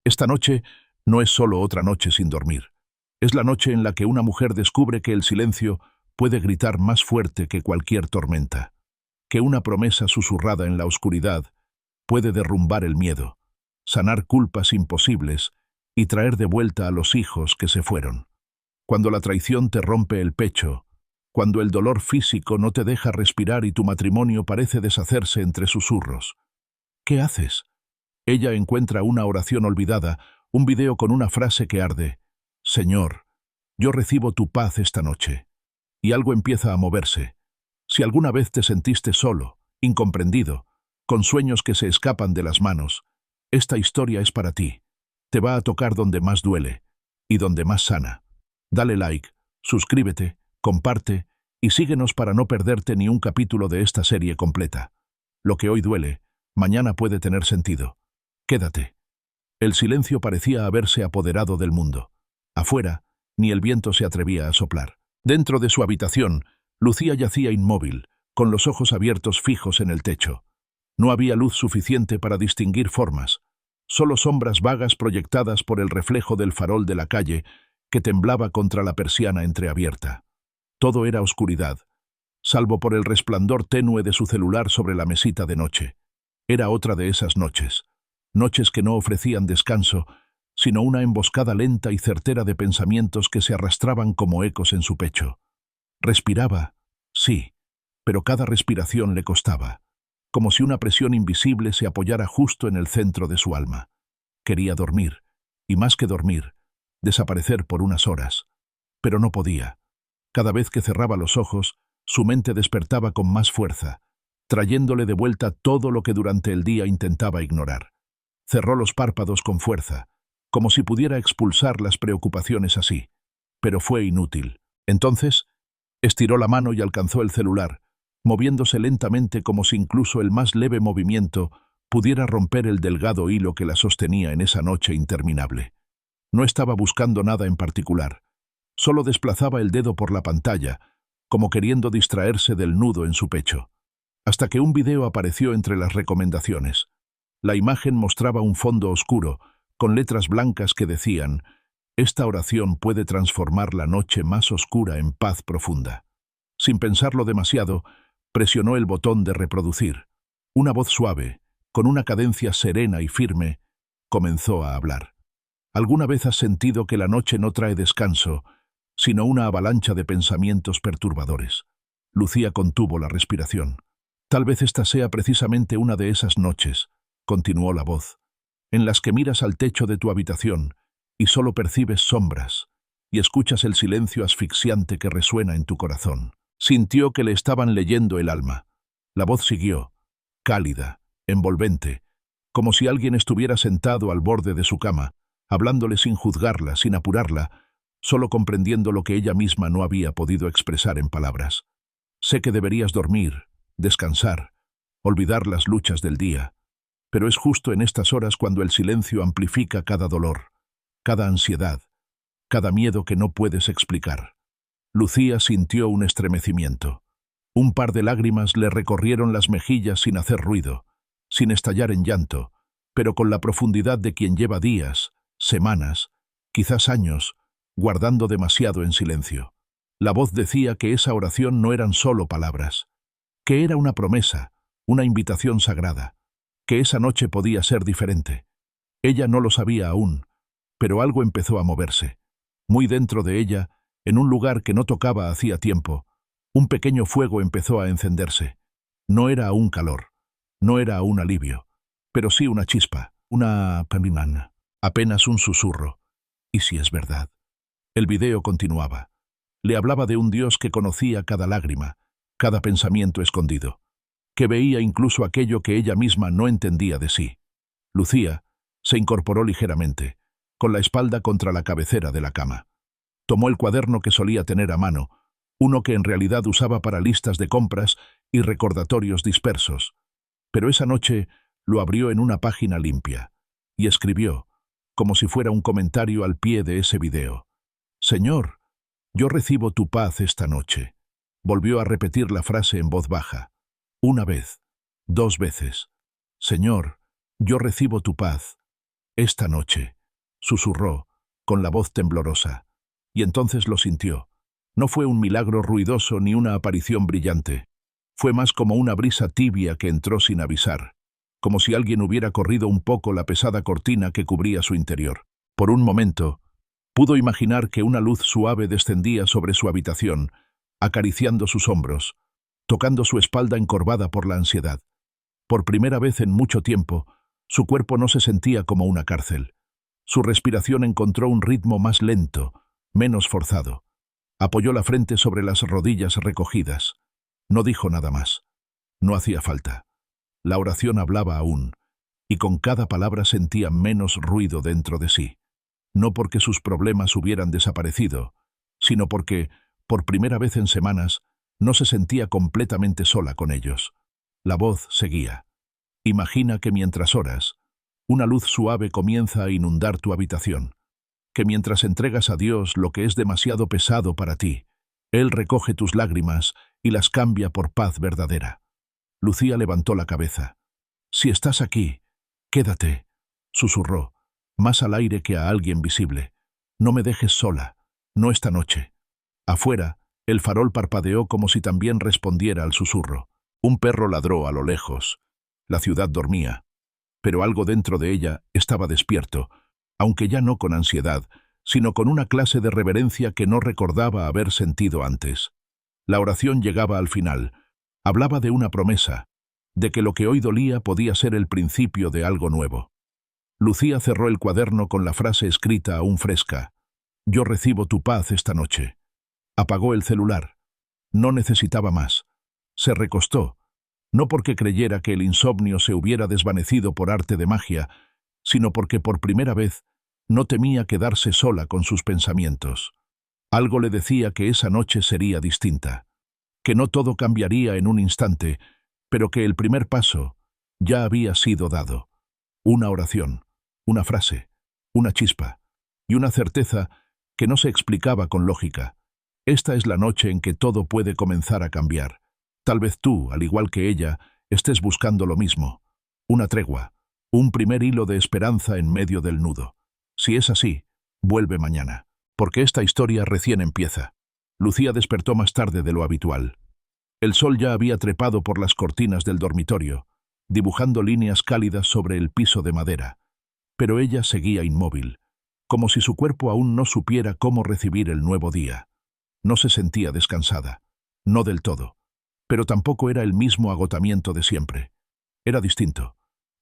Esta noche no es solo otra noche sin dormir. Es la noche en la que una mujer descubre que el silencio puede gritar más fuerte que cualquier tormenta, que una promesa susurrada en la oscuridad puede derrumbar el miedo, sanar culpas imposibles y traer de vuelta a los hijos que se fueron. Cuando la traición te rompe el pecho, cuando el dolor físico no te deja respirar y tu matrimonio parece deshacerse entre susurros. ¿Qué haces? Ella encuentra una oración olvidada, un video con una frase que arde: Señor, yo recibo tu paz esta noche. Y algo empieza a moverse. Si alguna vez te sentiste solo, incomprendido, con sueños que se escapan de las manos, esta historia es para ti. Te va a tocar donde más duele y donde más sana. Dale like, suscríbete, comparte y síguenos para no perderte ni un capítulo de esta serie completa. Lo que hoy duele, mañana puede tener sentido. Quédate. El silencio parecía haberse apoderado del mundo. Afuera, ni el viento se atrevía a soplar. Dentro de su habitación, Lucía yacía inmóvil, con los ojos abiertos fijos en el techo. No había luz suficiente para distinguir formas, solo sombras vagas proyectadas por el reflejo del farol de la calle que temblaba contra la persiana entreabierta. Todo era oscuridad, salvo por el resplandor tenue de su celular sobre la mesita de noche. Era otra de esas noches, noches que no ofrecían descanso, sino una emboscada lenta y certera de pensamientos que se arrastraban como ecos en su pecho. Respiraba, sí, pero cada respiración le costaba, como si una presión invisible se apoyara justo en el centro de su alma. Quería dormir, y más que dormir, desaparecer por unas horas. Pero no podía. Cada vez que cerraba los ojos, su mente despertaba con más fuerza, trayéndole de vuelta todo lo que durante el día intentaba ignorar. Cerró los párpados con fuerza, como si pudiera expulsar las preocupaciones así, pero fue inútil. Entonces, estiró la mano y alcanzó el celular, moviéndose lentamente como si incluso el más leve movimiento pudiera romper el delgado hilo que la sostenía en esa noche interminable. No estaba buscando nada en particular, solo desplazaba el dedo por la pantalla, como queriendo distraerse del nudo en su pecho, hasta que un video apareció entre las recomendaciones. La imagen mostraba un fondo oscuro, con letras blancas que decían: «Esta oración puede transformar la noche más oscura en paz profunda». Sin pensarlo demasiado, presionó el botón de reproducir. Una voz suave, con una cadencia serena y firme, comenzó a hablar. ¿Alguna vez has sentido que la noche no trae descanso, sino una avalancha de pensamientos perturbadores? Lucía contuvo la respiración. Tal vez esta sea precisamente una de esas noches, continuó la voz, en las que miras al techo de tu habitación y solo percibes sombras y escuchas el silencio asfixiante que resuena en tu corazón. Sintió que le estaban leyendo el alma. La voz siguió, cálida, envolvente, como si alguien estuviera sentado al borde de su cama, hablándole sin juzgarla, sin apurarla, solo comprendiendo lo que ella misma no había podido expresar en palabras. Sé que deberías dormir, descansar, olvidar las luchas del día, pero es justo en estas horas cuando el silencio amplifica cada dolor, cada ansiedad, cada miedo que no puedes explicar. Lucía sintió un estremecimiento. Un par de lágrimas le recorrieron las mejillas sin hacer ruido, sin estallar en llanto, pero con la profundidad de quien lleva días, semanas, quizás años, guardando demasiado en silencio. La voz decía que esa oración no eran solo palabras, que era una promesa, una invitación sagrada, que esa noche podía ser diferente. Ella no lo sabía aún, pero algo empezó a moverse. Muy dentro de ella, en un lugar que no tocaba hacía tiempo, un pequeño fuego empezó a encenderse. No era aún calor, no era aún alivio, pero sí una chispa, una pamimana, apenas un susurro. ¿Y si es verdad? El video continuaba. Le hablaba de un Dios que conocía cada lágrima, cada pensamiento escondido, que veía incluso aquello que ella misma no entendía de sí. Lucía se incorporó ligeramente, con la espalda contra la cabecera de la cama. Tomó el cuaderno que solía tener a mano, uno que en realidad usaba para listas de compras y recordatorios dispersos. Pero esa noche lo abrió en una página limpia y escribió, como si fuera un comentario al pie de ese video: «Señor, yo recibo tu paz esta noche». Volvió a repetir la frase en voz baja. Una vez, dos veces. «Señor, yo recibo tu paz». Esta noche, susurró, con la voz temblorosa. Y entonces lo sintió. No fue un milagro ruidoso ni una aparición brillante. Fue más como una brisa tibia que entró sin avisar, como si alguien hubiera corrido un poco la pesada cortina que cubría su interior. Por un momento, pudo imaginar que una luz suave descendía sobre su habitación, acariciando sus hombros, tocando su espalda encorvada por la ansiedad. Por primera vez en mucho tiempo, su cuerpo no se sentía como una cárcel. Su respiración encontró un ritmo más lento, menos forzado. Apoyó la frente sobre las rodillas recogidas. No dijo nada más. No hacía falta. La oración hablaba aún, y con cada palabra sentía menos ruido dentro de sí. No porque sus problemas hubieran desaparecido, sino porque, por primera vez en semanas, no se sentía completamente sola con ellos. La voz seguía. Imagina que mientras oras, una luz suave comienza a inundar tu habitación, que mientras entregas a Dios lo que es demasiado pesado para ti, Él recoge tus lágrimas y las cambia por paz verdadera. Lucía levantó la cabeza. «Si estás aquí, quédate», susurró, más al aire que a alguien visible. «No me dejes sola, no esta noche». Afuera, el farol parpadeó como si también respondiera al susurro. Un perro ladró a lo lejos. La ciudad dormía, pero algo dentro de ella estaba despierto, aunque ya no con ansiedad, sino con una clase de reverencia que no recordaba haber sentido antes. La oración llegaba al final. Hablaba de una promesa, de que lo que hoy dolía podía ser el principio de algo nuevo. Lucía cerró el cuaderno con la frase escrita aún fresca. «Yo recibo tu paz esta noche». Apagó el celular. No necesitaba más. Se recostó, no porque creyera que el insomnio se hubiera desvanecido por arte de magia, sino porque por primera vez no temía quedarse sola con sus pensamientos. Algo le decía que esa noche sería distinta, que no todo cambiaría en un instante, pero que el primer paso ya había sido dado. Una oración, una frase, una chispa, y una certeza que no se explicaba con lógica. Esta es la noche en que todo puede comenzar a cambiar. Tal vez tú, al igual que ella, estés buscando lo mismo. Una tregua, un primer hilo de esperanza en medio del nudo. Si es así, vuelve mañana, porque esta historia recién empieza. Lucía despertó más tarde de lo habitual. El sol ya había trepado por las cortinas del dormitorio, dibujando líneas cálidas sobre el piso de madera. Pero ella seguía inmóvil, como si su cuerpo aún no supiera cómo recibir el nuevo día. No se sentía descansada, no del todo, pero tampoco era el mismo agotamiento de siempre. Era distinto,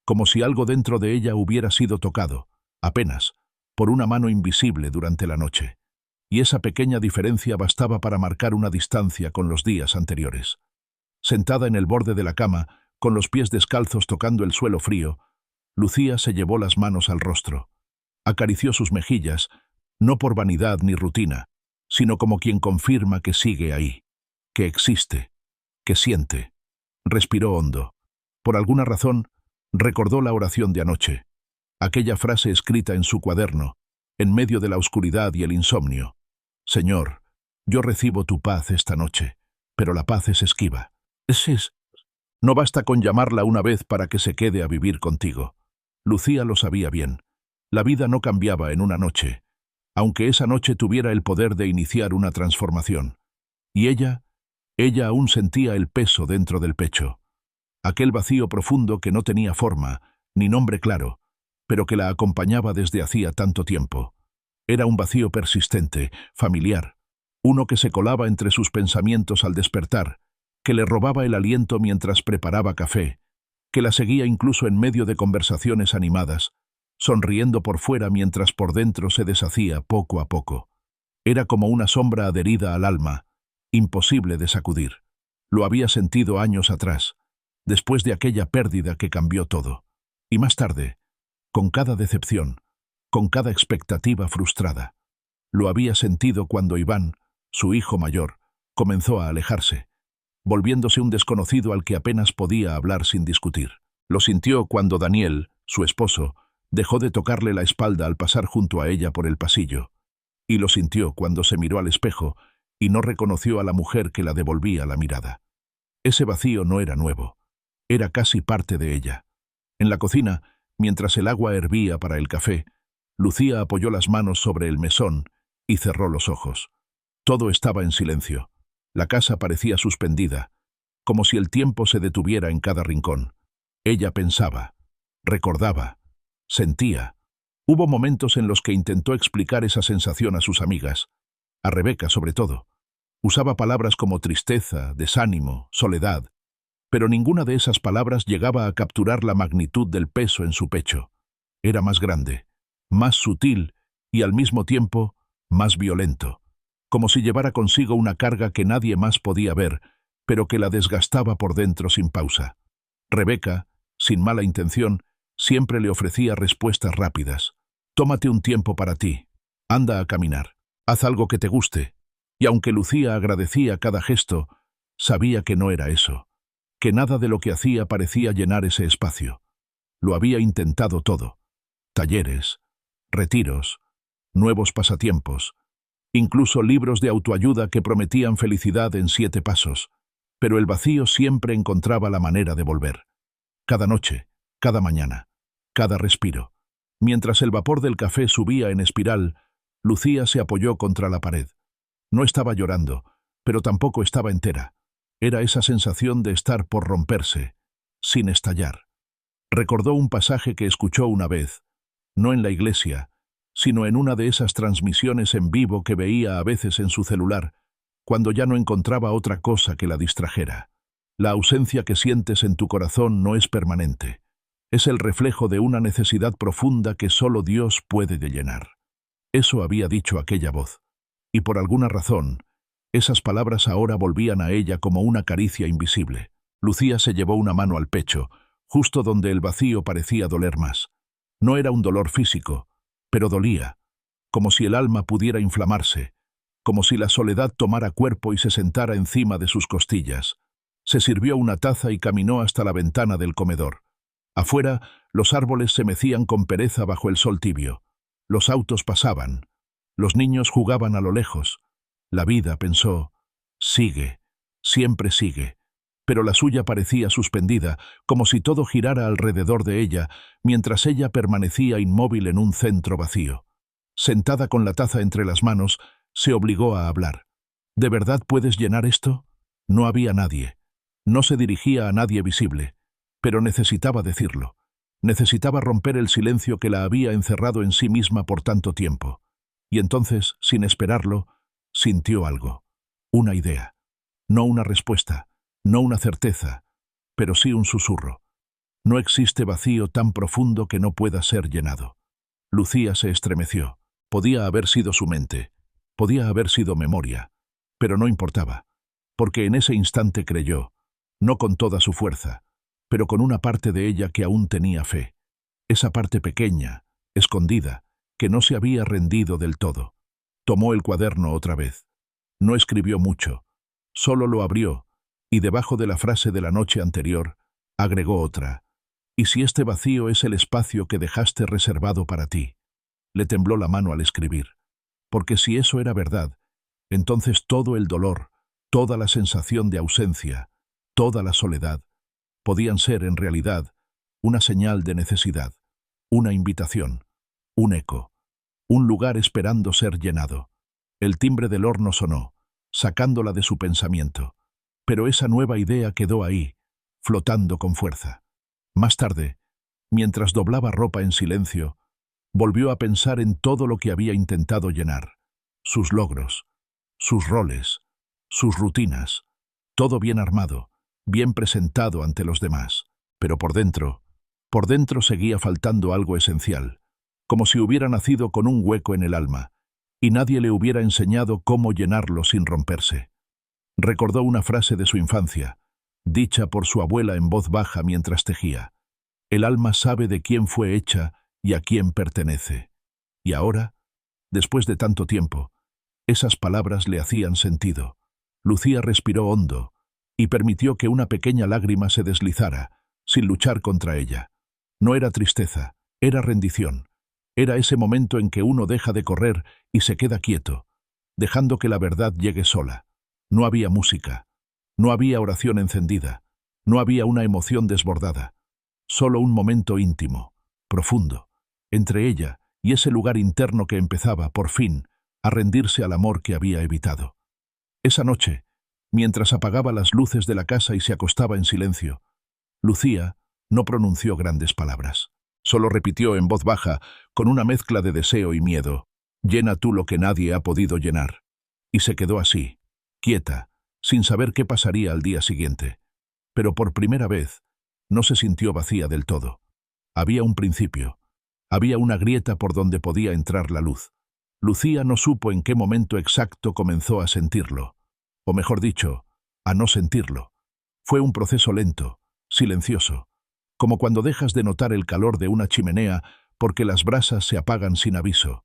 como si algo dentro de ella hubiera sido tocado, apenas, por una mano invisible durante la noche. Y esa pequeña diferencia bastaba para marcar una distancia con los días anteriores. Sentada en el borde de la cama, con los pies descalzos tocando el suelo frío, Lucía se llevó las manos al rostro. Acarició sus mejillas, no por vanidad ni rutina, sino como quien confirma que sigue ahí, que existe, que siente. Respiró hondo. Por alguna razón, recordó la oración de anoche, aquella frase escrita en su cuaderno, en medio de la oscuridad y el insomnio. «Señor, yo recibo tu paz esta noche, pero la paz es esquiva. No basta con llamarla una vez para que se quede a vivir contigo». Lucía lo sabía bien. La vida no cambiaba en una noche, aunque esa noche tuviera el poder de iniciar una transformación. Y ella aún sentía el peso dentro del pecho. Aquel vacío profundo que no tenía forma, ni nombre claro, pero que la acompañaba desde hacía tanto tiempo. Era un vacío persistente, familiar, uno que se colaba entre sus pensamientos al despertar, que le robaba el aliento mientras preparaba café, que la seguía incluso en medio de conversaciones animadas, sonriendo por fuera mientras por dentro se deshacía poco a poco. Era como una sombra adherida al alma, imposible de sacudir. Lo había sentido años atrás, después de aquella pérdida que cambió todo. Y más tarde, con cada decepción, con cada expectativa frustrada. Lo había sentido cuando Iván, su hijo mayor, comenzó a alejarse, volviéndose un desconocido al que apenas podía hablar sin discutir. Lo sintió cuando Daniel, su esposo, dejó de tocarle la espalda al pasar junto a ella por el pasillo. Y lo sintió cuando se miró al espejo y no reconoció a la mujer que la devolvía la mirada. Ese vacío no era nuevo. Era casi parte de ella. En la cocina, Mientras el agua hervía para el café, Lucía apoyó las manos sobre el mesón y cerró los ojos. Todo estaba en silencio. La casa parecía suspendida, como si el tiempo se detuviera en cada rincón. Ella pensaba, recordaba, sentía. Hubo momentos en los que intentó explicar esa sensación a sus amigas, a Rebeca sobre todo. Usaba palabras como tristeza, desánimo, soledad, pero ninguna de esas palabras llegaba a capturar la magnitud del peso en su pecho. Era más grande, más sutil y al mismo tiempo más violento, como si llevara consigo una carga que nadie más podía ver, pero que la desgastaba por dentro sin pausa. Rebeca, sin mala intención, siempre le ofrecía respuestas rápidas. Tómate un tiempo para ti, anda a caminar, haz algo que te guste. Y aunque Lucía agradecía cada gesto, sabía que no era eso, que nada de lo que hacía parecía llenar ese espacio. Lo había intentado todo. Talleres, retiros, nuevos pasatiempos, incluso libros de autoayuda que prometían felicidad en 7 pasos, pero el vacío siempre encontraba la manera de volver. Cada noche, cada mañana, cada respiro. Mientras el vapor del café subía en espiral, Lucía se apoyó contra la pared. No estaba llorando, pero tampoco estaba entera. Era esa sensación de estar por romperse, sin estallar. Recordó un pasaje que escuchó una vez, no en la iglesia, sino en una de esas transmisiones en vivo que veía a veces en su celular, cuando ya no encontraba otra cosa que la distrajera. La ausencia que sientes en tu corazón no es permanente. Es el reflejo de una necesidad profunda que solo Dios puede llenar. Eso había dicho aquella voz. Y por alguna razón, esas palabras ahora volvían a ella como una caricia invisible. Lucía se llevó una mano al pecho, justo donde el vacío parecía doler más. No era un dolor físico, pero dolía, como si el alma pudiera inflamarse, como si la soledad tomara cuerpo y se sentara encima de sus costillas. Se sirvió una taza y caminó hasta la ventana del comedor. Afuera, los árboles se mecían con pereza bajo el sol tibio. Los autos pasaban. Los niños jugaban a lo lejos. La vida, pensó, sigue, siempre sigue. Pero la suya parecía suspendida, como si todo girara alrededor de ella, mientras ella permanecía inmóvil en un centro vacío. Sentada con la taza entre las manos, se obligó a hablar. ¿De verdad puedes llenar esto? No había nadie. No se dirigía a nadie visible. Pero necesitaba decirlo. Necesitaba romper el silencio que la había encerrado en sí misma por tanto tiempo. Y entonces, sin esperarlo, sintió algo. Una idea. No una respuesta, no una certeza, pero sí un susurro. No existe vacío tan profundo que no pueda ser llenado. Lucía se estremeció. Podía haber sido su mente. Podía haber sido memoria. Pero no importaba. Porque en ese instante creyó, no con toda su fuerza, pero con una parte de ella que aún tenía fe. Esa parte pequeña, escondida, que no se había rendido del todo. Tomó el cuaderno otra vez. No escribió mucho. Solo lo abrió, y debajo de la frase de la noche anterior, agregó otra. ¿Y si este vacío es el espacio que dejaste reservado para ti? Le tembló la mano al escribir. Porque si eso era verdad, entonces todo el dolor, toda la sensación de ausencia, toda la soledad, podían ser, en realidad, una señal de necesidad, una invitación, un eco, un lugar esperando ser llenado. El timbre del horno sonó, sacándola de su pensamiento, pero esa nueva idea quedó ahí, flotando con fuerza. Más tarde, mientras doblaba ropa en silencio, volvió a pensar en todo lo que había intentado llenar, sus logros, sus roles, sus rutinas, todo bien armado, bien presentado ante los demás, pero por dentro seguía faltando algo esencial, como si hubiera nacido con un hueco en el alma, y nadie le hubiera enseñado cómo llenarlo sin romperse. Recordó una frase de su infancia, dicha por su abuela en voz baja mientras tejía. El alma sabe de quién fue hecha y a quién pertenece. Y ahora, después de tanto tiempo, esas palabras le hacían sentido. Lucía respiró hondo, y permitió que una pequeña lágrima se deslizara, sin luchar contra ella. No era tristeza, era rendición. Era ese momento en que uno deja de correr y se queda quieto, dejando que la verdad llegue sola. No había música, no había oración encendida, no había una emoción desbordada. Solo un momento íntimo, profundo, entre ella y ese lugar interno que empezaba, por fin, a rendirse al amor que había evitado. Esa noche, mientras apagaba las luces de la casa y se acostaba en silencio, Lucía no pronunció grandes palabras. Solo repitió en voz baja, con una mezcla de deseo y miedo: «Llena tú lo que nadie ha podido llenar». Y se quedó así, quieta, sin saber qué pasaría al día siguiente. Pero por primera vez, no se sintió vacía del todo. Había un principio. Había una grieta por donde podía entrar la luz. Lucía no supo en qué momento exacto comenzó a sentirlo. O mejor dicho, a no sentirlo. Fue un proceso lento, silencioso, como cuando dejas de notar el calor de una chimenea porque las brasas se apagan sin aviso.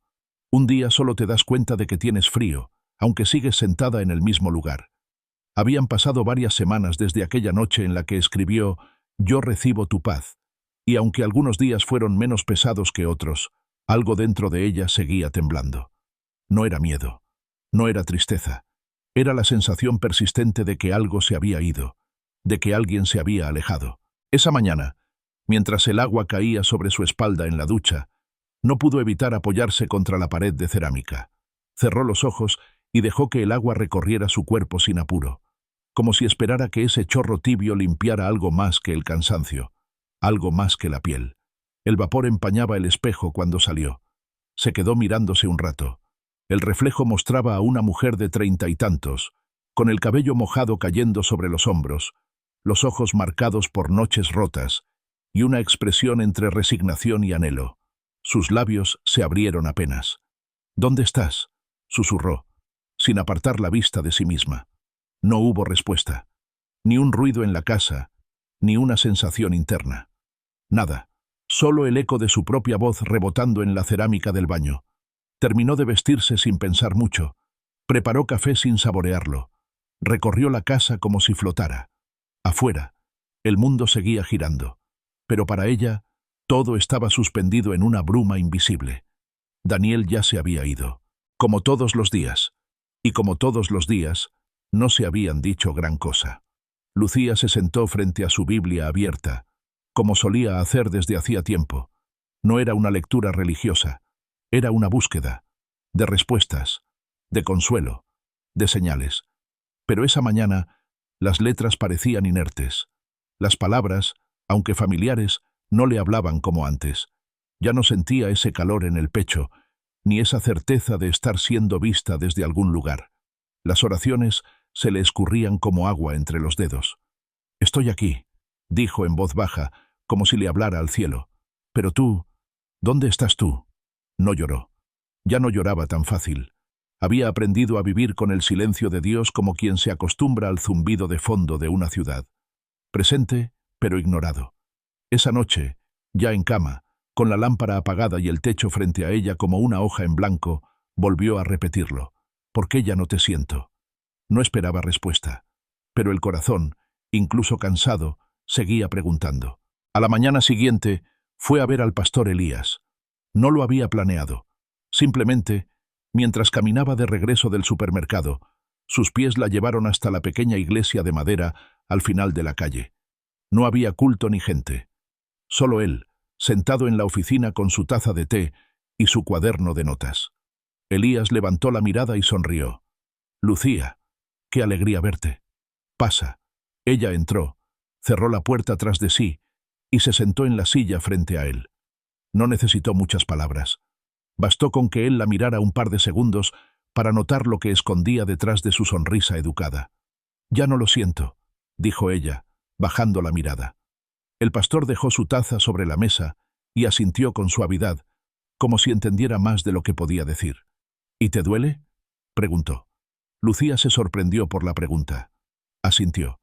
Un día solo te das cuenta de que tienes frío, aunque sigues sentada en el mismo lugar. Habían pasado varias semanas desde aquella noche en la que escribió «Yo recibo tu paz», y aunque algunos días fueron menos pesados que otros, algo dentro de ella seguía temblando. No era miedo, no era tristeza, era la sensación persistente de que algo se había ido, de que alguien se había alejado. Esa mañana, mientras el agua caía sobre su espalda en la ducha, no pudo evitar apoyarse contra la pared de cerámica. Cerró los ojos y dejó que el agua recorriera su cuerpo sin apuro, como si esperara que ese chorro tibio limpiara algo más que el cansancio, algo más que la piel. El vapor empañaba el espejo cuando salió. Se quedó mirándose un rato. El reflejo mostraba a una mujer de 30 y tantos, con el cabello mojado cayendo sobre los hombros, los ojos marcados por noches rotas, y una expresión entre resignación y anhelo. Sus labios se abrieron apenas. «¿Dónde estás?», susurró, sin apartar la vista de sí misma. No hubo respuesta. Ni un ruido en la casa, ni una sensación interna. Nada. Solo el eco de su propia voz rebotando en la cerámica del baño. Terminó de vestirse sin pensar mucho. Preparó café sin saborearlo. Recorrió la casa como si flotara. Afuera, el mundo seguía girando. Pero para ella, todo estaba suspendido en una bruma invisible. Daniel ya se había ido. Como todos los días. Y como todos los días, no se habían dicho gran cosa. Lucía se sentó frente a su Biblia abierta, como solía hacer desde hacía tiempo. No era una lectura religiosa, era una búsqueda, de respuestas, de consuelo, de señales. Pero esa mañana, las letras parecían inertes. Las palabras, aunque familiares, no le hablaban como antes. Ya no sentía ese calor en el pecho, ni esa certeza de estar siendo vista desde algún lugar. Las oraciones se le escurrían como agua entre los dedos. «Estoy aquí», dijo en voz baja, como si le hablara al cielo. «Pero tú, ¿dónde estás tú?». No lloró. Ya no lloraba tan fácil. Había aprendido a vivir con el silencio de Dios como quien se acostumbra al zumbido de fondo de una ciudad. Presente, pero ignorado. Esa noche, ya en cama, con la lámpara apagada y el techo frente a ella como una hoja en blanco, volvió a repetirlo. «¿Por qué ya no te siento?». No esperaba respuesta. Pero el corazón, incluso cansado, seguía preguntando. A la mañana siguiente, fue a ver al pastor Elías. No lo había planeado. Simplemente, mientras caminaba de regreso del supermercado, sus pies la llevaron hasta la pequeña iglesia de madera al final de la calle. No había culto ni gente. Solo él, sentado en la oficina con su taza de té y su cuaderno de notas. Elías levantó la mirada y sonrió. «Lucía, qué alegría verte. Pasa». Ella entró, cerró la puerta tras de sí y se sentó en la silla frente a él. No necesitó muchas palabras. Bastó con que él la mirara un par de segundos para notar lo que escondía detrás de su sonrisa educada. «Ya no lo siento», dijo ella, bajando la mirada. El pastor dejó su taza sobre la mesa y asintió con suavidad, como si entendiera más de lo que podía decir. «¿Y te duele?», preguntó. Lucía se sorprendió por la pregunta. Asintió.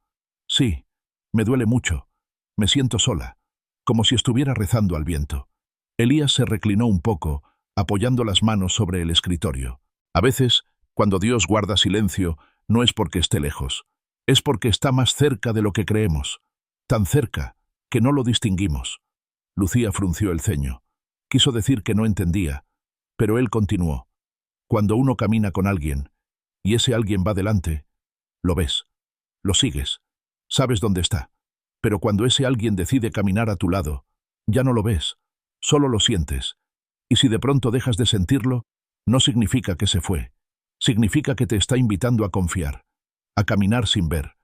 «Sí, me duele mucho. Me siento sola, como si estuviera rezando al viento». Elías se reclinó un poco, apoyando las manos sobre el escritorio. A veces, cuando Dios guarda silencio, no es porque esté lejos. Es porque está más cerca de lo que creemos. Tan cerca, que no lo distinguimos. Lucía frunció el ceño. Quiso decir que no entendía, pero él continuó. Cuando uno camina con alguien, y ese alguien va delante, lo ves, lo sigues, sabes dónde está. Pero cuando ese alguien decide caminar a tu lado, ya no lo ves, Solo lo sientes. Y si de pronto dejas de sentirlo, no significa que se fue. Significa que te está invitando a confiar, a caminar sin ver,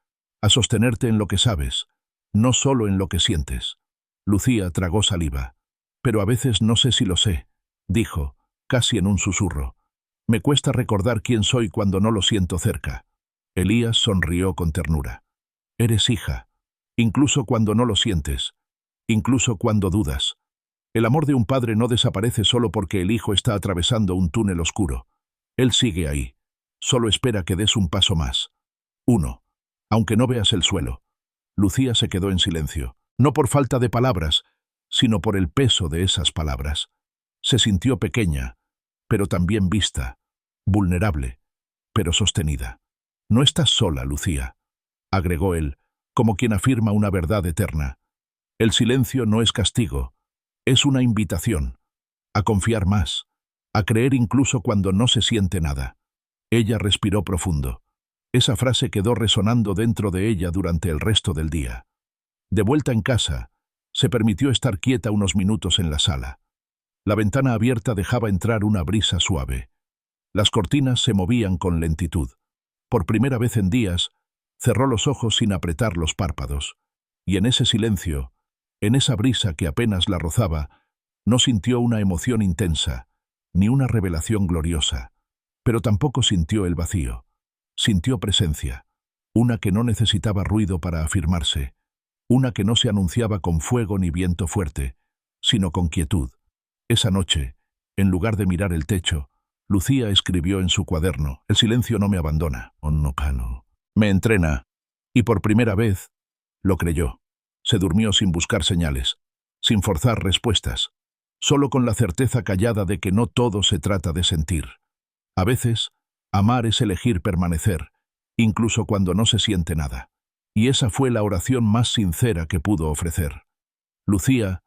a sostenerte en lo que sabes, no solo en lo que sientes. Lucía tragó saliva. Pero a veces no sé si lo sé, dijo, casi en un susurro. Me cuesta recordar quién soy cuando no lo siento cerca. Elías sonrió con ternura. Eres hija, incluso cuando no lo sientes, incluso cuando dudas. El amor de un padre no desaparece solo porque el hijo está atravesando un túnel oscuro. Él sigue ahí. Solo espera que des un paso más. Uno. Aunque no veas el suelo. Lucía se quedó en silencio, no por falta de palabras, sino por el peso de esas palabras. Se sintió pequeña, pero también vista, vulnerable, pero sostenida. No estás sola, Lucía, agregó él, como quien afirma una verdad eterna. El silencio no es castigo, es una invitación, a confiar más, a creer incluso cuando no se siente nada. Ella respiró profundo. Esa frase quedó resonando dentro de ella durante el resto del día. De vuelta en casa, se permitió estar quieta unos minutos en la sala. La ventana abierta dejaba entrar una brisa suave. Las cortinas se movían con lentitud. Por primera vez en días, cerró los ojos sin apretar los párpados. Y en ese silencio, en esa brisa que apenas la rozaba, no sintió una emoción intensa, ni una revelación gloriosa, pero tampoco sintió el vacío. Sintió presencia, una que no necesitaba ruido para afirmarse, una que no se anunciaba con fuego ni viento fuerte, sino con quietud. Esa noche, en lugar de mirar el techo, Lucía escribió en su cuaderno: el silencio no me abandona, me entrena. Y por primera vez, lo creyó. Se durmió sin buscar señales, sin forzar respuestas, solo con la certeza callada de que no todo se trata de sentir. A veces, amar es elegir permanecer, incluso cuando no se siente nada. Y esa fue la oración más sincera que pudo ofrecer. Lucía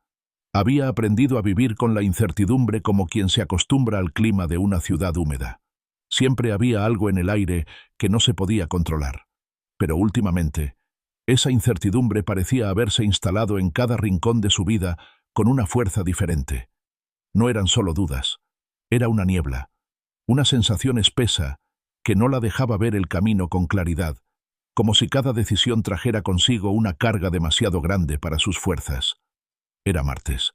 había aprendido a vivir con la incertidumbre como quien se acostumbra al clima de una ciudad húmeda. Siempre había algo en el aire que no se podía controlar. Pero últimamente, esa incertidumbre parecía haberse instalado en cada rincón de su vida con una fuerza diferente. No eran solo dudas, era una niebla, una sensación espesa que no la dejaba ver el camino con claridad, como si cada decisión trajera consigo una carga demasiado grande para sus fuerzas. Era martes.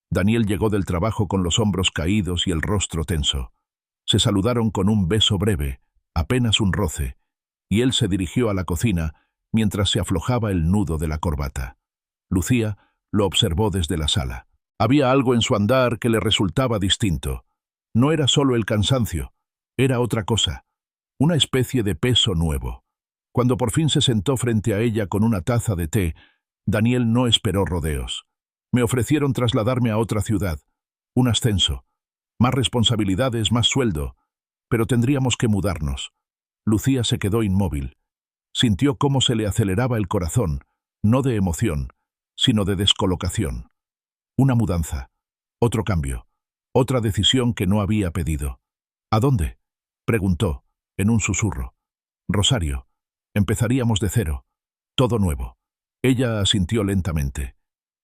Daniel llegó del trabajo con los hombros caídos y el rostro tenso. Se saludaron con un beso breve, apenas un roce, y él se dirigió a la cocina mientras se aflojaba el nudo de la corbata. Lucía lo observó desde la sala. Había algo en su andar que le resultaba distinto. No era solo el cansancio, era otra cosa, una especie de peso nuevo. Cuando por fin se sentó frente a ella con una taza de té, Daniel no esperó rodeos. Me ofrecieron trasladarme a otra ciudad, un ascenso, más responsabilidades, más sueldo, pero tendríamos que mudarnos. Lucía se quedó inmóvil. Sintió cómo se le aceleraba el corazón, no de emoción, sino de descolocación. Una mudanza, otro cambio, otra decisión que no había pedido. ¿A dónde?, preguntó, en un susurro. Rosario. Empezaríamos de cero, todo nuevo. Ella asintió lentamente.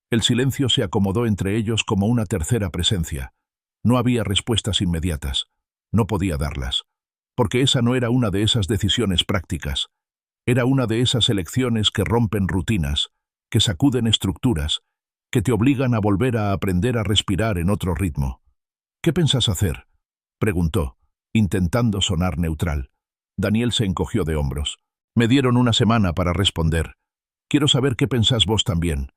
El silencio se acomodó entre ellos como una tercera presencia. No había respuestas inmediatas. No podía darlas. Porque esa no era una de esas decisiones prácticas. Era una de esas elecciones que rompen rutinas, que sacuden estructuras, que te obligan a volver a aprender a respirar en otro ritmo. ¿Qué pensás hacer?, preguntó, intentando sonar neutral. Daniel se encogió de hombros. Me dieron una semana para responder. Quiero saber qué pensás vos también.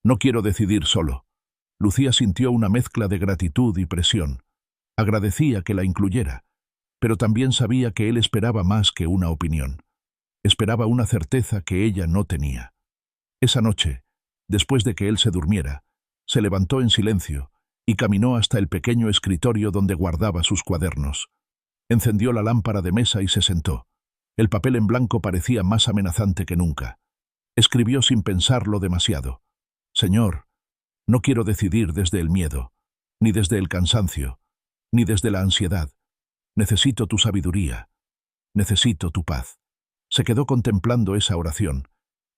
No quiero decidir solo. Lucía sintió una mezcla de gratitud y presión. Agradecía que la incluyera, pero también sabía que él esperaba más que una opinión. Esperaba una certeza que ella no tenía. Esa noche, después de que él se durmiera, se levantó en silencio y caminó hasta el pequeño escritorio donde guardaba sus cuadernos. Encendió la lámpara de mesa y se sentó. El papel en blanco parecía más amenazante que nunca. Escribió sin pensarlo demasiado. Señor, no quiero decidir desde el miedo, ni desde el cansancio, ni desde la ansiedad. Necesito tu sabiduría. Necesito tu paz. Se quedó contemplando esa oración,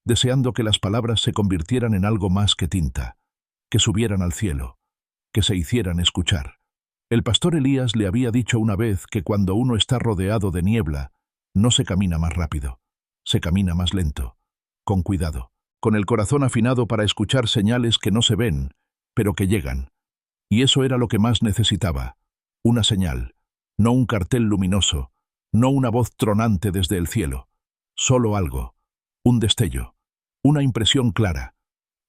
deseando que las palabras se convirtieran en algo más que tinta, que subieran al cielo. que se hicieran escuchar. El pastor Elías le había dicho una vez que cuando uno está rodeado de niebla, no se camina más rápido, se camina más lento, con cuidado, con el corazón afinado para escuchar señales que no se ven, pero que llegan. Y eso era lo que más necesitaba, una señal, no un cartel luminoso, no una voz tronante desde el cielo, solo algo, un destello, una impresión clara,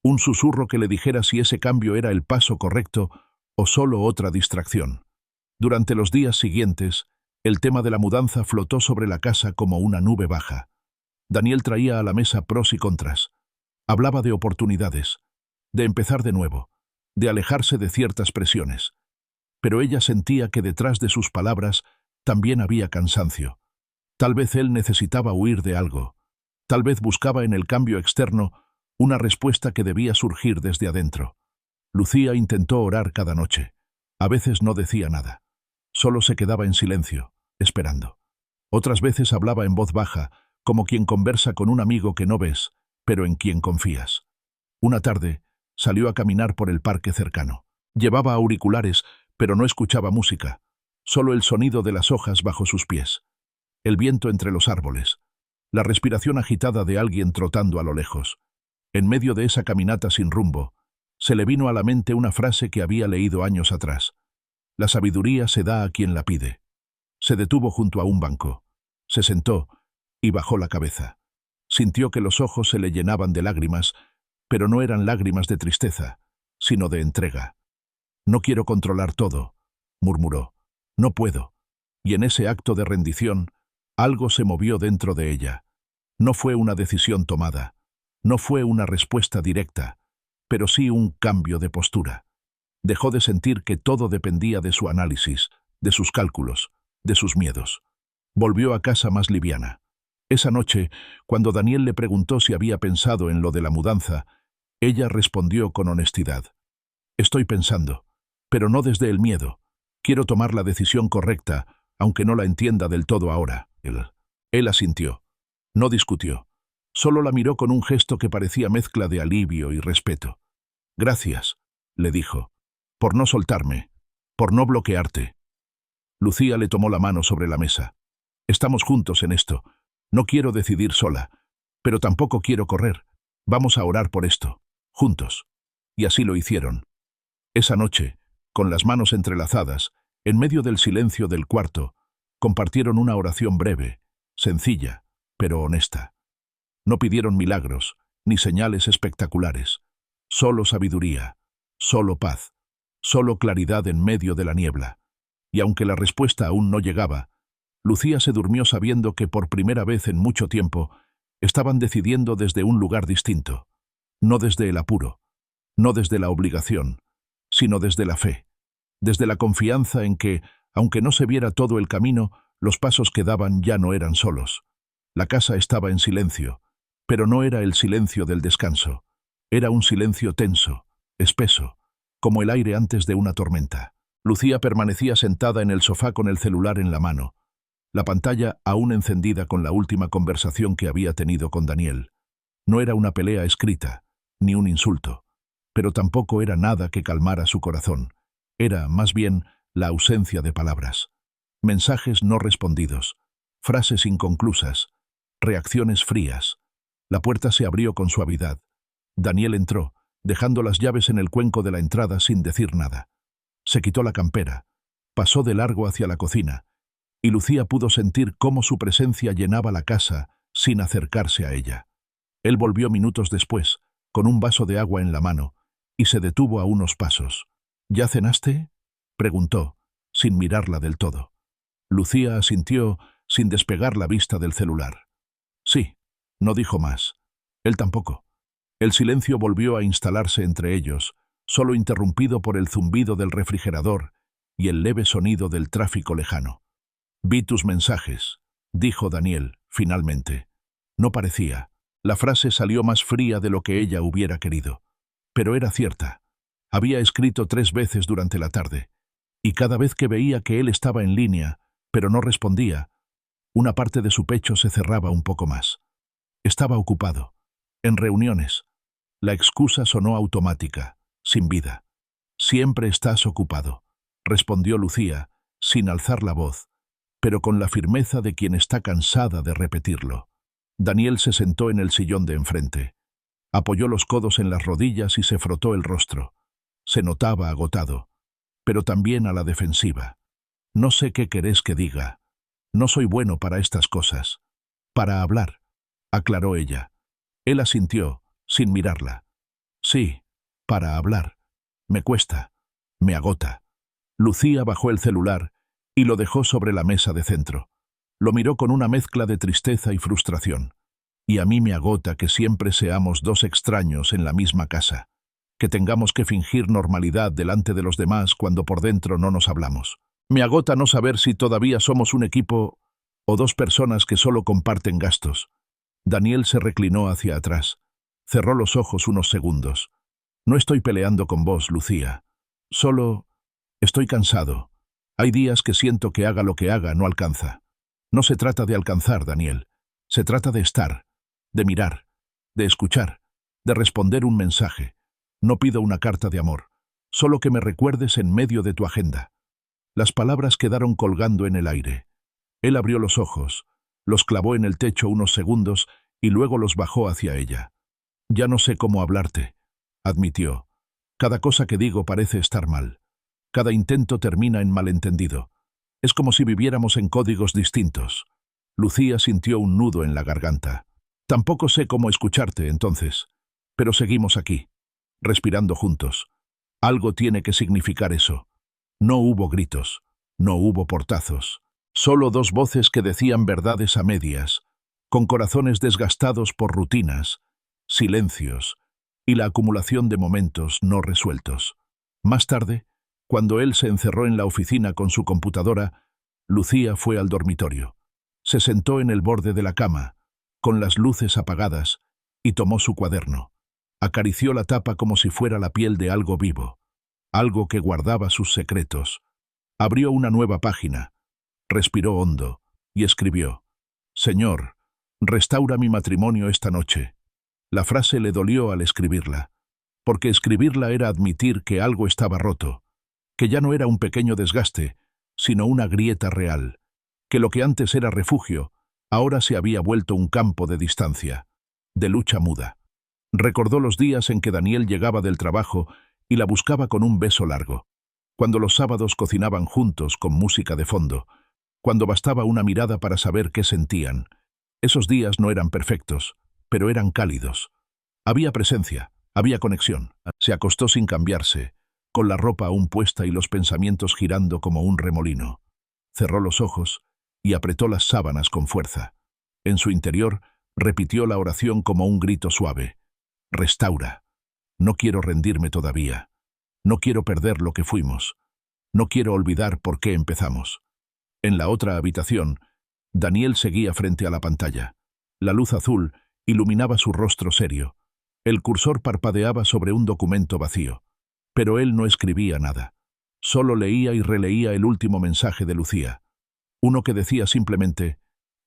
un susurro que le dijera si ese cambio era el paso correcto o solo otra distracción. Durante los días siguientes, el tema de la mudanza flotó sobre la casa como una nube baja. Daniel traía a la mesa pros y contras. Hablaba de oportunidades, de empezar de nuevo, de alejarse de ciertas presiones. Pero ella sentía que detrás de sus palabras también había cansancio. Tal vez él necesitaba huir de algo. Tal vez buscaba en el cambio externo una respuesta que debía surgir desde adentro. Lucía intentó orar cada noche. A veces no decía nada. Solo se quedaba en silencio, esperando. Otras veces hablaba en voz baja, como quien conversa con un amigo que no ves, pero en quien confías. Una tarde, salió a caminar por el parque cercano. Llevaba auriculares, pero no escuchaba música, solo el sonido de las hojas bajo sus pies, el viento entre los árboles, la respiración agitada de alguien trotando a lo lejos. En medio de esa caminata sin rumbo, se le vino a la mente una frase que había leído años atrás. La sabiduría se da a quien la pide. Se detuvo junto a un banco, se sentó y bajó la cabeza. Sintió que los ojos se le llenaban de lágrimas, pero no eran lágrimas de tristeza, sino de entrega. «No quiero controlar todo», murmuró. «No puedo». Y en ese acto de rendición, algo se movió dentro de ella. No fue una decisión tomada, no fue una respuesta directa, pero sí un cambio de postura. Dejó de sentir que todo dependía de su análisis, de sus cálculos, de sus miedos. Volvió a casa más liviana. Esa noche, cuando Daniel le preguntó si había pensado en lo de la mudanza, ella respondió con honestidad. «Estoy pensando, pero no desde el miedo. Quiero tomar la decisión correcta, aunque no la entienda del todo ahora». Él asintió. No discutió. Solo la miró con un gesto que parecía mezcla de alivio y respeto. «Gracias», le dijo, «por no soltarme, por no bloquearte». Lucía le tomó la mano sobre la mesa. «Estamos juntos en esto. No quiero decidir sola, pero tampoco quiero correr. Vamos a orar por esto, juntos». Y así lo hicieron. Esa noche, con las manos entrelazadas, en medio del silencio del cuarto, compartieron una oración breve, sencilla, pero honesta. No pidieron milagros, ni señales espectaculares. Solo sabiduría, solo paz, solo claridad en medio de la niebla. Y aunque la respuesta aún no llegaba, Lucía se durmió sabiendo que por primera vez en mucho tiempo estaban decidiendo desde un lugar distinto, no desde el apuro, no desde la obligación, sino desde la fe, desde la confianza en que, aunque no se viera todo el camino, los pasos que daban ya no eran solos. La casa estaba en silencio, pero no era el silencio del descanso. Era un silencio tenso, espeso, como el aire antes de una tormenta. Lucía permanecía sentada en el sofá con el celular en la mano, la pantalla aún encendida con la última conversación que había tenido con Daniel. No era una pelea escrita, ni un insulto, pero tampoco era nada que calmara su corazón. Era, más bien, la ausencia de palabras. Mensajes no respondidos, frases inconclusas, reacciones frías. La puerta se abrió con suavidad. Daniel entró, dejando las llaves en el cuenco de la entrada sin decir nada. Se quitó la campera, pasó de largo hacia la cocina, y Lucía pudo sentir cómo su presencia llenaba la casa sin acercarse a ella. Él volvió minutos después, con un vaso de agua en la mano, y se detuvo a unos pasos. «¿Ya cenaste?», preguntó, sin mirarla del todo. Lucía asintió sin despegar la vista del celular. «Sí», no dijo más. Él tampoco. El silencio volvió a instalarse entre ellos, solo interrumpido por el zumbido del refrigerador y el leve sonido del tráfico lejano. «Vi tus mensajes», dijo Daniel, finalmente. No parecía. La frase salió más fría de lo que ella hubiera querido. Pero era cierta. Había escrito 3 veces durante la tarde, y cada vez que veía que él estaba en línea, pero no respondía, una parte de su pecho se cerraba un poco más. Estaba ocupado, en reuniones. La excusa sonó automática, sin vida. Siempre estás ocupado, respondió Lucía, sin alzar la voz, pero con la firmeza de quien está cansada de repetirlo. Daniel se sentó en el sillón de enfrente. Apoyó los codos en las rodillas y se frotó el rostro. Se notaba agotado, pero también a la defensiva. No sé qué querés que diga. No soy bueno para estas cosas. Para hablar, aclaró ella. Él asintió, sin mirarla. Sí, para hablar. Me cuesta. Me agota. Lucía bajó el celular y lo dejó sobre la mesa de centro. Lo miró con una mezcla de tristeza y frustración. Y a mí me agota que siempre seamos dos extraños en la misma casa, que tengamos que fingir normalidad delante de los demás cuando por dentro no nos hablamos. Me agota no saber si todavía somos un equipo o dos personas que solo comparten gastos. Daniel se reclinó hacia atrás. Cerró los ojos unos segundos. No estoy peleando con vos, Lucía. Solo estoy cansado. Hay días que siento que haga lo que haga no alcanza. No se trata de alcanzar, Daniel. Se trata de estar, de mirar, de escuchar, de responder un mensaje. No pido una carta de amor, solo que me recuerdes en medio de tu agenda. Las palabras quedaron colgando en el aire. Él abrió los ojos, los clavó en el techo unos segundos y luego los bajó hacia ella. Ya no sé cómo hablarte, admitió. Cada cosa que digo parece estar mal. Cada intento termina en malentendido. Es como si viviéramos en códigos distintos. Lucía sintió un nudo en la garganta. Tampoco sé cómo escucharte, entonces. Pero seguimos aquí, respirando juntos. Algo tiene que significar eso. No hubo gritos, no hubo portazos. Solo dos voces que decían verdades a medias, con corazones desgastados por rutinas, silencios y la acumulación de momentos no resueltos. Más tarde, cuando él se encerró en la oficina con su computadora, Lucía fue al dormitorio. Se sentó en el borde de la cama, con las luces apagadas, y tomó su cuaderno. Acarició la tapa como si fuera la piel de algo vivo, algo que guardaba sus secretos. Abrió una nueva página, respiró hondo y escribió: Señor, restaura mi matrimonio esta noche. La frase le dolió al escribirla, porque escribirla era admitir que algo estaba roto, que ya no era un pequeño desgaste, sino una grieta real, que lo que antes era refugio, ahora se había vuelto un campo de distancia, de lucha muda. Recordó los días en que Daniel llegaba del trabajo y la buscaba con un beso largo, cuando los sábados cocinaban juntos con música de fondo, cuando bastaba una mirada para saber qué sentían. Esos días no eran perfectos, pero eran cálidos. Había presencia, había conexión. Se acostó sin cambiarse, con la ropa aún puesta y los pensamientos girando como un remolino. Cerró los ojos y apretó las sábanas con fuerza. En su interior repitió la oración como un grito suave. Restaura. No quiero rendirme todavía. No quiero perder lo que fuimos. No quiero olvidar por qué empezamos. En la otra habitación, Daniel seguía frente a la pantalla. La luz azul iluminaba su rostro serio. El cursor parpadeaba sobre un documento vacío. Pero él no escribía nada. Solo leía y releía el último mensaje de Lucía. Uno que decía simplemente: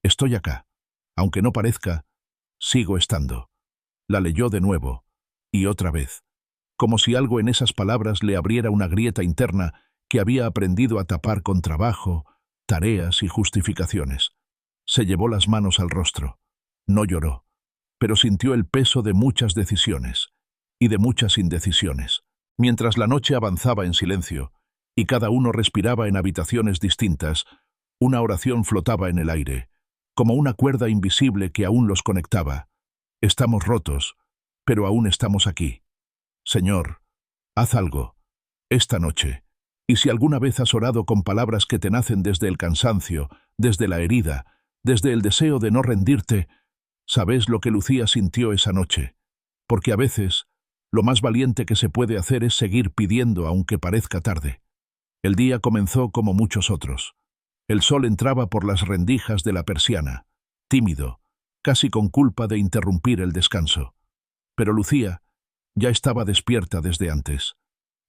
estoy acá. Aunque no parezca, sigo estando. La leyó de nuevo, y otra vez, como si algo en esas palabras le abriera una grieta interna que había aprendido a tapar con trabajo, tareas y justificaciones. Se llevó las manos al rostro. No lloró, pero sintió el peso de muchas decisiones y de muchas indecisiones. Mientras la noche avanzaba en silencio y cada uno respiraba en habitaciones distintas, una oración flotaba en el aire, como una cuerda invisible que aún los conectaba. Estamos rotos, pero aún estamos aquí. Señor, haz algo, esta noche. Y si alguna vez has orado con palabras que te nacen desde el cansancio, desde la herida, desde el deseo de no rendirte, sabes lo que Lucía sintió esa noche. Porque a veces, lo más valiente que se puede hacer es seguir pidiendo aunque parezca tarde. El día comenzó como muchos otros. El sol entraba por las rendijas de la persiana, tímido, casi con culpa de interrumpir el descanso. Pero Lucía ya estaba despierta desde antes.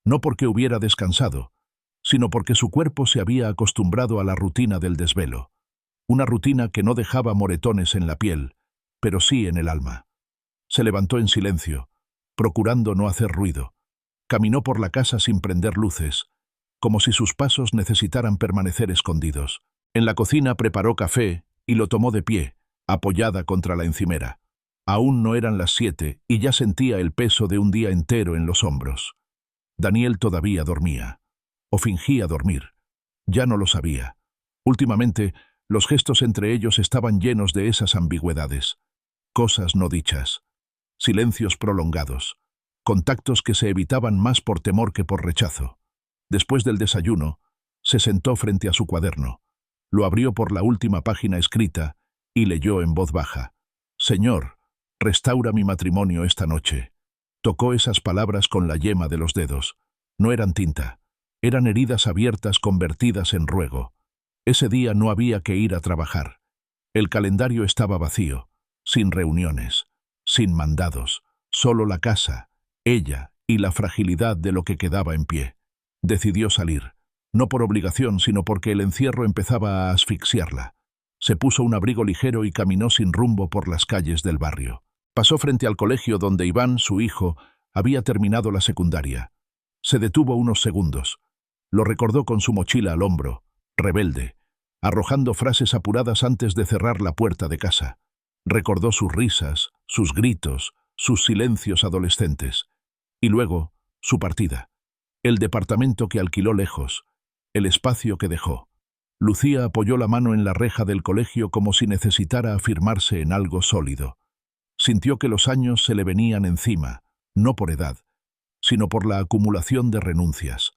No porque hubiera descansado, sino porque su cuerpo se había acostumbrado a la rutina del desvelo. Una rutina que no dejaba moretones en la piel, pero sí en el alma. Se levantó en silencio, procurando no hacer ruido. Caminó por la casa sin prender luces, como si sus pasos necesitaran permanecer escondidos. En la cocina preparó café y lo tomó de pie, apoyada contra la encimera. Aún no eran las 7 y ya sentía el peso de un día entero en los hombros. Daniel todavía dormía. O fingía dormir. Ya no lo sabía. Últimamente, los gestos entre ellos estaban llenos de esas ambigüedades. Cosas no dichas. Silencios prolongados. Contactos que se evitaban más por temor que por rechazo. Después del desayuno, se sentó frente a su cuaderno. Lo abrió por la última página escrita y leyó en voz baja. «Señor, restaura mi matrimonio esta noche». Tocó esas palabras con la yema de los dedos. No eran tinta. Eran heridas abiertas convertidas en ruego. Ese día no había que ir a trabajar. El calendario estaba vacío, sin reuniones, sin mandados, solo la casa, ella y la fragilidad de lo que quedaba en pie. Decidió salir, no por obligación, sino porque el encierro empezaba a asfixiarla. Se puso un abrigo ligero y caminó sin rumbo por las calles del barrio. Pasó frente al colegio donde Iván, su hijo, había terminado la secundaria. Se detuvo unos segundos. Lo recordó con su mochila al hombro, rebelde, arrojando frases apuradas antes de cerrar la puerta de casa. Recordó sus risas, sus gritos, sus silencios adolescentes. Y luego, su partida. El departamento que alquiló lejos, el espacio que dejó. Lucía apoyó la mano en la reja del colegio como si necesitara afirmarse en algo sólido. Sintió que los años se le venían encima, no por edad, sino por la acumulación de renuncias,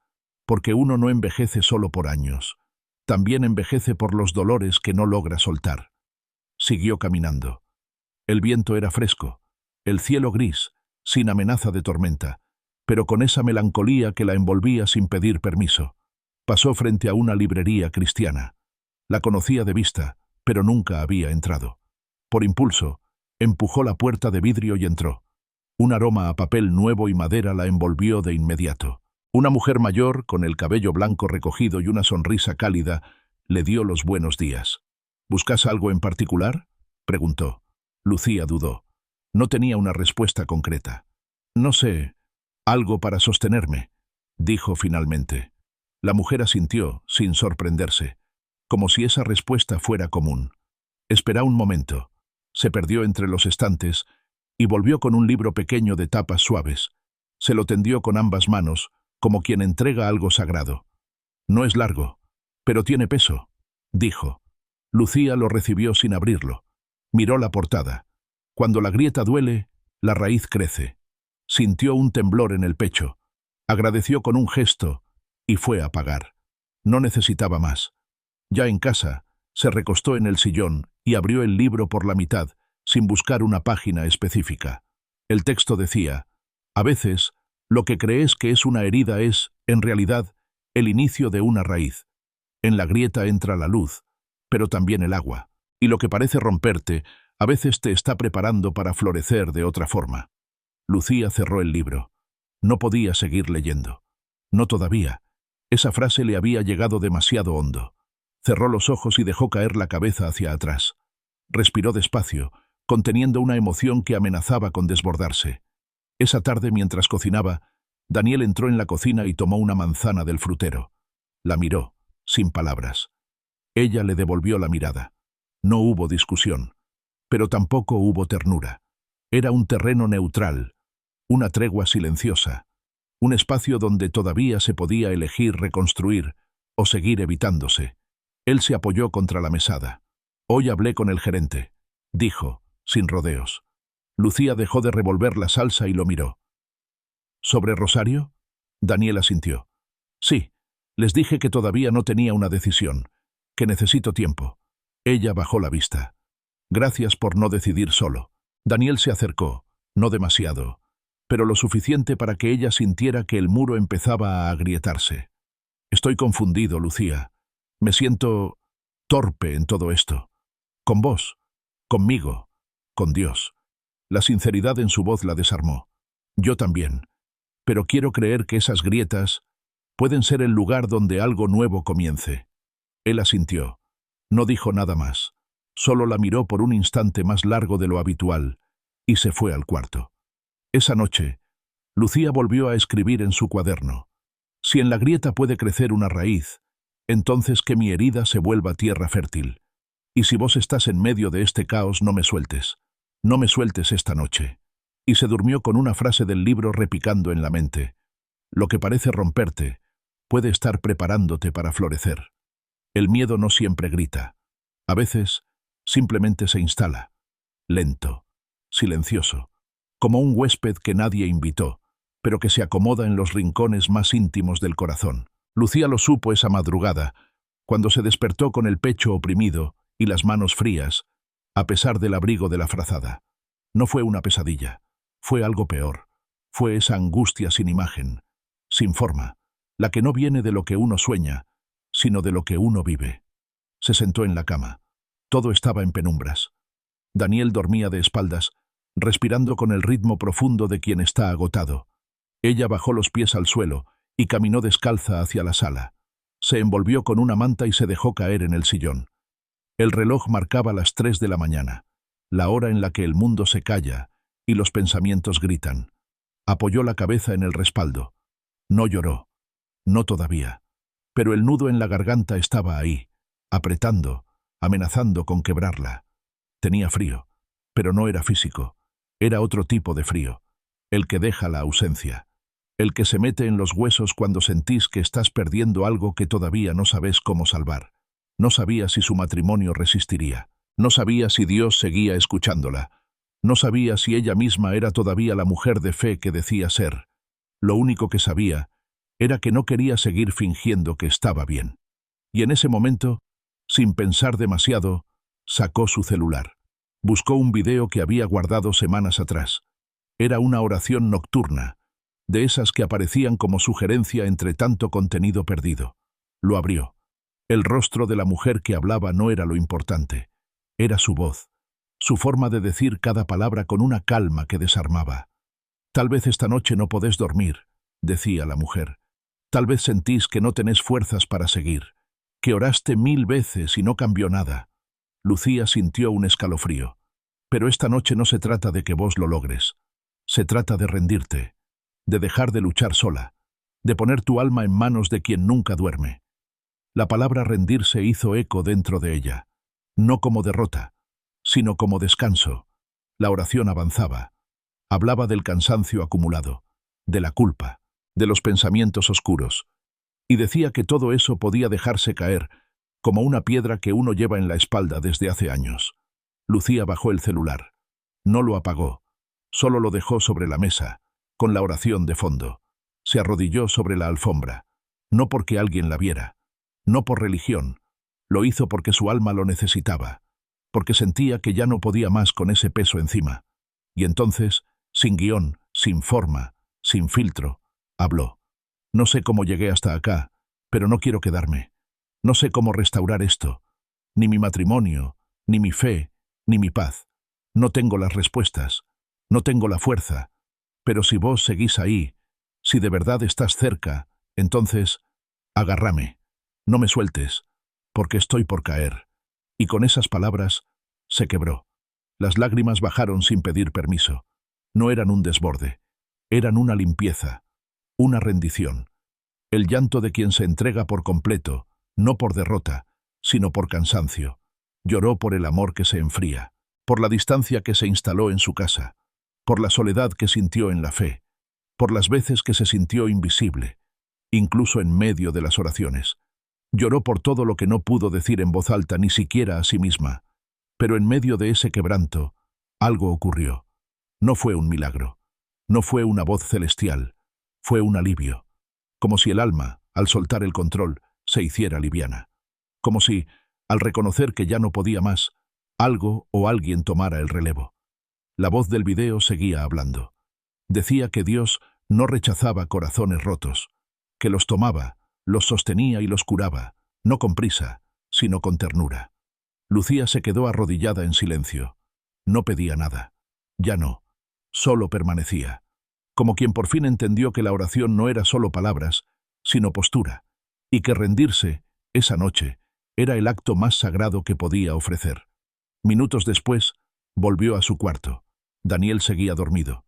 porque uno no envejece solo por años, también envejece por los dolores que no logra soltar. Siguió caminando. El viento era fresco, el cielo gris, sin amenaza de tormenta, pero con esa melancolía que la envolvía sin pedir permiso. Pasó frente a una librería cristiana. La conocía de vista, pero nunca había entrado. Por impulso, empujó la puerta de vidrio y entró. Un aroma a papel nuevo y madera la envolvió de inmediato. Una mujer mayor, con el cabello blanco recogido y una sonrisa cálida, le dio los buenos días. «¿Buscas algo en particular?», preguntó. Lucía dudó. No tenía una respuesta concreta. «No sé, algo para sostenerme», dijo finalmente. La mujer asintió, sin sorprenderse, como si esa respuesta fuera común. Esperó un momento. Se perdió entre los estantes y volvió con un libro pequeño de tapas suaves. Se lo tendió con ambas manos, como quien entrega algo sagrado. «No es largo, pero tiene peso», dijo. Lucía lo recibió sin abrirlo. Miró la portada. Cuando la grieta duele, la raíz crece. Sintió un temblor en el pecho. Agradeció con un gesto y fue a pagar. No necesitaba más. Ya en casa, se recostó en el sillón y abrió el libro por la mitad, sin buscar una página específica. El texto decía: «A veces, lo que crees que es una herida es, en realidad, el inicio de una raíz. En la grieta entra la luz, pero también el agua, y lo que parece romperte, a veces te está preparando para florecer de otra forma». Lucía cerró el libro. No podía seguir leyendo. No todavía. Esa frase le había llegado demasiado hondo. Cerró los ojos y dejó caer la cabeza hacia atrás. Respiró despacio, conteniendo una emoción que amenazaba con desbordarse. Esa tarde, mientras cocinaba, Daniel entró en la cocina y tomó una manzana del frutero. La miró, sin palabras. Ella le devolvió la mirada. No hubo discusión, pero tampoco hubo ternura. Era un terreno neutral, una tregua silenciosa, un espacio donde todavía se podía elegir reconstruir o seguir evitándose. Él se apoyó contra la mesada. «Hoy hablé con el gerente», dijo, sin rodeos. Lucía dejó de revolver la salsa y lo miró. «¿Sobre Rosario?», Daniel asintió. «Sí, les dije que todavía no tenía una decisión, que necesito tiempo». Ella bajó la vista. «Gracias por no decidir solo». Daniel se acercó, no demasiado, pero lo suficiente para que ella sintiera que el muro empezaba a agrietarse. «Estoy confundido, Lucía. Me siento torpe en todo esto. Con vos, conmigo, con Dios». La sinceridad en su voz la desarmó. «Yo también. Pero quiero creer que esas grietas pueden ser el lugar donde algo nuevo comience». Él asintió. No dijo nada más. Solo la miró por un instante más largo de lo habitual y se fue al cuarto. Esa noche, Lucía volvió a escribir en su cuaderno. Si en la grieta puede crecer una raíz, entonces que mi herida se vuelva tierra fértil. Y si vos estás en medio de este caos, no me sueltes. No me sueltes esta noche. Y se durmió con una frase del libro repicando en la mente. Lo que parece romperte puede estar preparándote para florecer. El miedo no siempre grita. A veces simplemente se instala, lento, silencioso, como un huésped que nadie invitó, pero que se acomoda en los rincones más íntimos del corazón. Lucía lo supo esa madrugada, cuando se despertó con el pecho oprimido y las manos frías, a pesar del abrigo de la frazada. No fue una pesadilla, fue algo peor. Fue esa angustia sin imagen, sin forma, la que no viene de lo que uno sueña, sino de lo que uno vive. Se sentó en la cama. Todo estaba en penumbras. Daniel dormía de espaldas, respirando con el ritmo profundo de quien está agotado. Ella bajó los pies al suelo y caminó descalza hacia la sala. Se envolvió con una manta y se dejó caer en el sillón. El reloj marcaba las 3 de la mañana, la hora en la que el mundo se calla y los pensamientos gritan. Apoyó la cabeza en el respaldo. No lloró. No todavía. Pero el nudo en la garganta estaba ahí, apretando, amenazando con quebrarla. Tenía frío, pero no era físico. Era otro tipo de frío, el que deja la ausencia, el que se mete en los huesos cuando sentís que estás perdiendo algo que todavía no sabes cómo salvar. No sabía si su matrimonio resistiría. No sabía si Dios seguía escuchándola. No sabía si ella misma era todavía la mujer de fe que decía ser. Lo único que sabía era que no quería seguir fingiendo que estaba bien. Y en ese momento, sin pensar demasiado, sacó su celular. Buscó un video que había guardado semanas atrás. Era una oración nocturna, de esas que aparecían como sugerencia entre tanto contenido perdido. Lo abrió. El rostro de la mujer que hablaba no era lo importante. Era su voz, su forma de decir cada palabra con una calma que desarmaba. Tal vez esta noche no podés dormir, decía la mujer. Tal vez sentís que no tenés fuerzas para seguir, que oraste 1000 veces y no cambió nada. Lucía sintió un escalofrío. Pero esta noche no se trata de que vos lo logres. Se trata de rendirte, de dejar de luchar sola, de poner tu alma en manos de quien nunca duerme. La palabra rendirse hizo eco dentro de ella, no como derrota, sino como descanso. La oración avanzaba. Hablaba del cansancio acumulado, de la culpa, de los pensamientos oscuros, y decía que todo eso podía dejarse caer, como una piedra que uno lleva en la espalda desde hace años. Lucía bajó el celular. No lo apagó, solo lo dejó sobre la mesa, con la oración de fondo. Se arrodilló sobre la alfombra, no porque alguien la viera, no por religión. Lo hizo porque su alma lo necesitaba, porque sentía que ya no podía más con ese peso encima. Y entonces, sin guión, sin forma, sin filtro, habló. No sé cómo llegué hasta acá, pero no quiero quedarme. No sé cómo restaurar esto. Ni mi matrimonio, ni mi fe, ni mi paz. No tengo las respuestas. No tengo la fuerza. Pero si vos seguís ahí, si de verdad estás cerca, entonces, agárrame. No me sueltes, porque estoy por caer. Y con esas palabras, se quebró. Las lágrimas bajaron sin pedir permiso. No eran un desborde. Eran una limpieza, una rendición. El llanto de quien se entrega por completo, no por derrota, sino por cansancio. Lloró por el amor que se enfría, por la distancia que se instaló en su casa, por la soledad que sintió en la fe, por las veces que se sintió invisible, incluso en medio de las oraciones. Lloró por todo lo que no pudo decir en voz alta ni siquiera a sí misma. Pero en medio de ese quebranto, algo ocurrió. No fue un milagro. No fue una voz celestial. Fue un alivio. Como si el alma, al soltar el control, se hiciera liviana. Como si, al reconocer que ya no podía más, algo o alguien tomara el relevo. La voz del video seguía hablando. Decía que Dios no rechazaba corazones rotos, que los tomaba, los sostenía y los curaba, no con prisa, sino con ternura. Lucía se quedó arrodillada en silencio. No pedía nada. Ya no. Solo permanecía. Como quien por fin entendió que la oración no era solo palabras, sino postura, y que rendirse, esa noche, era el acto más sagrado que podía ofrecer. Minutos después, volvió a su cuarto. Daniel seguía dormido.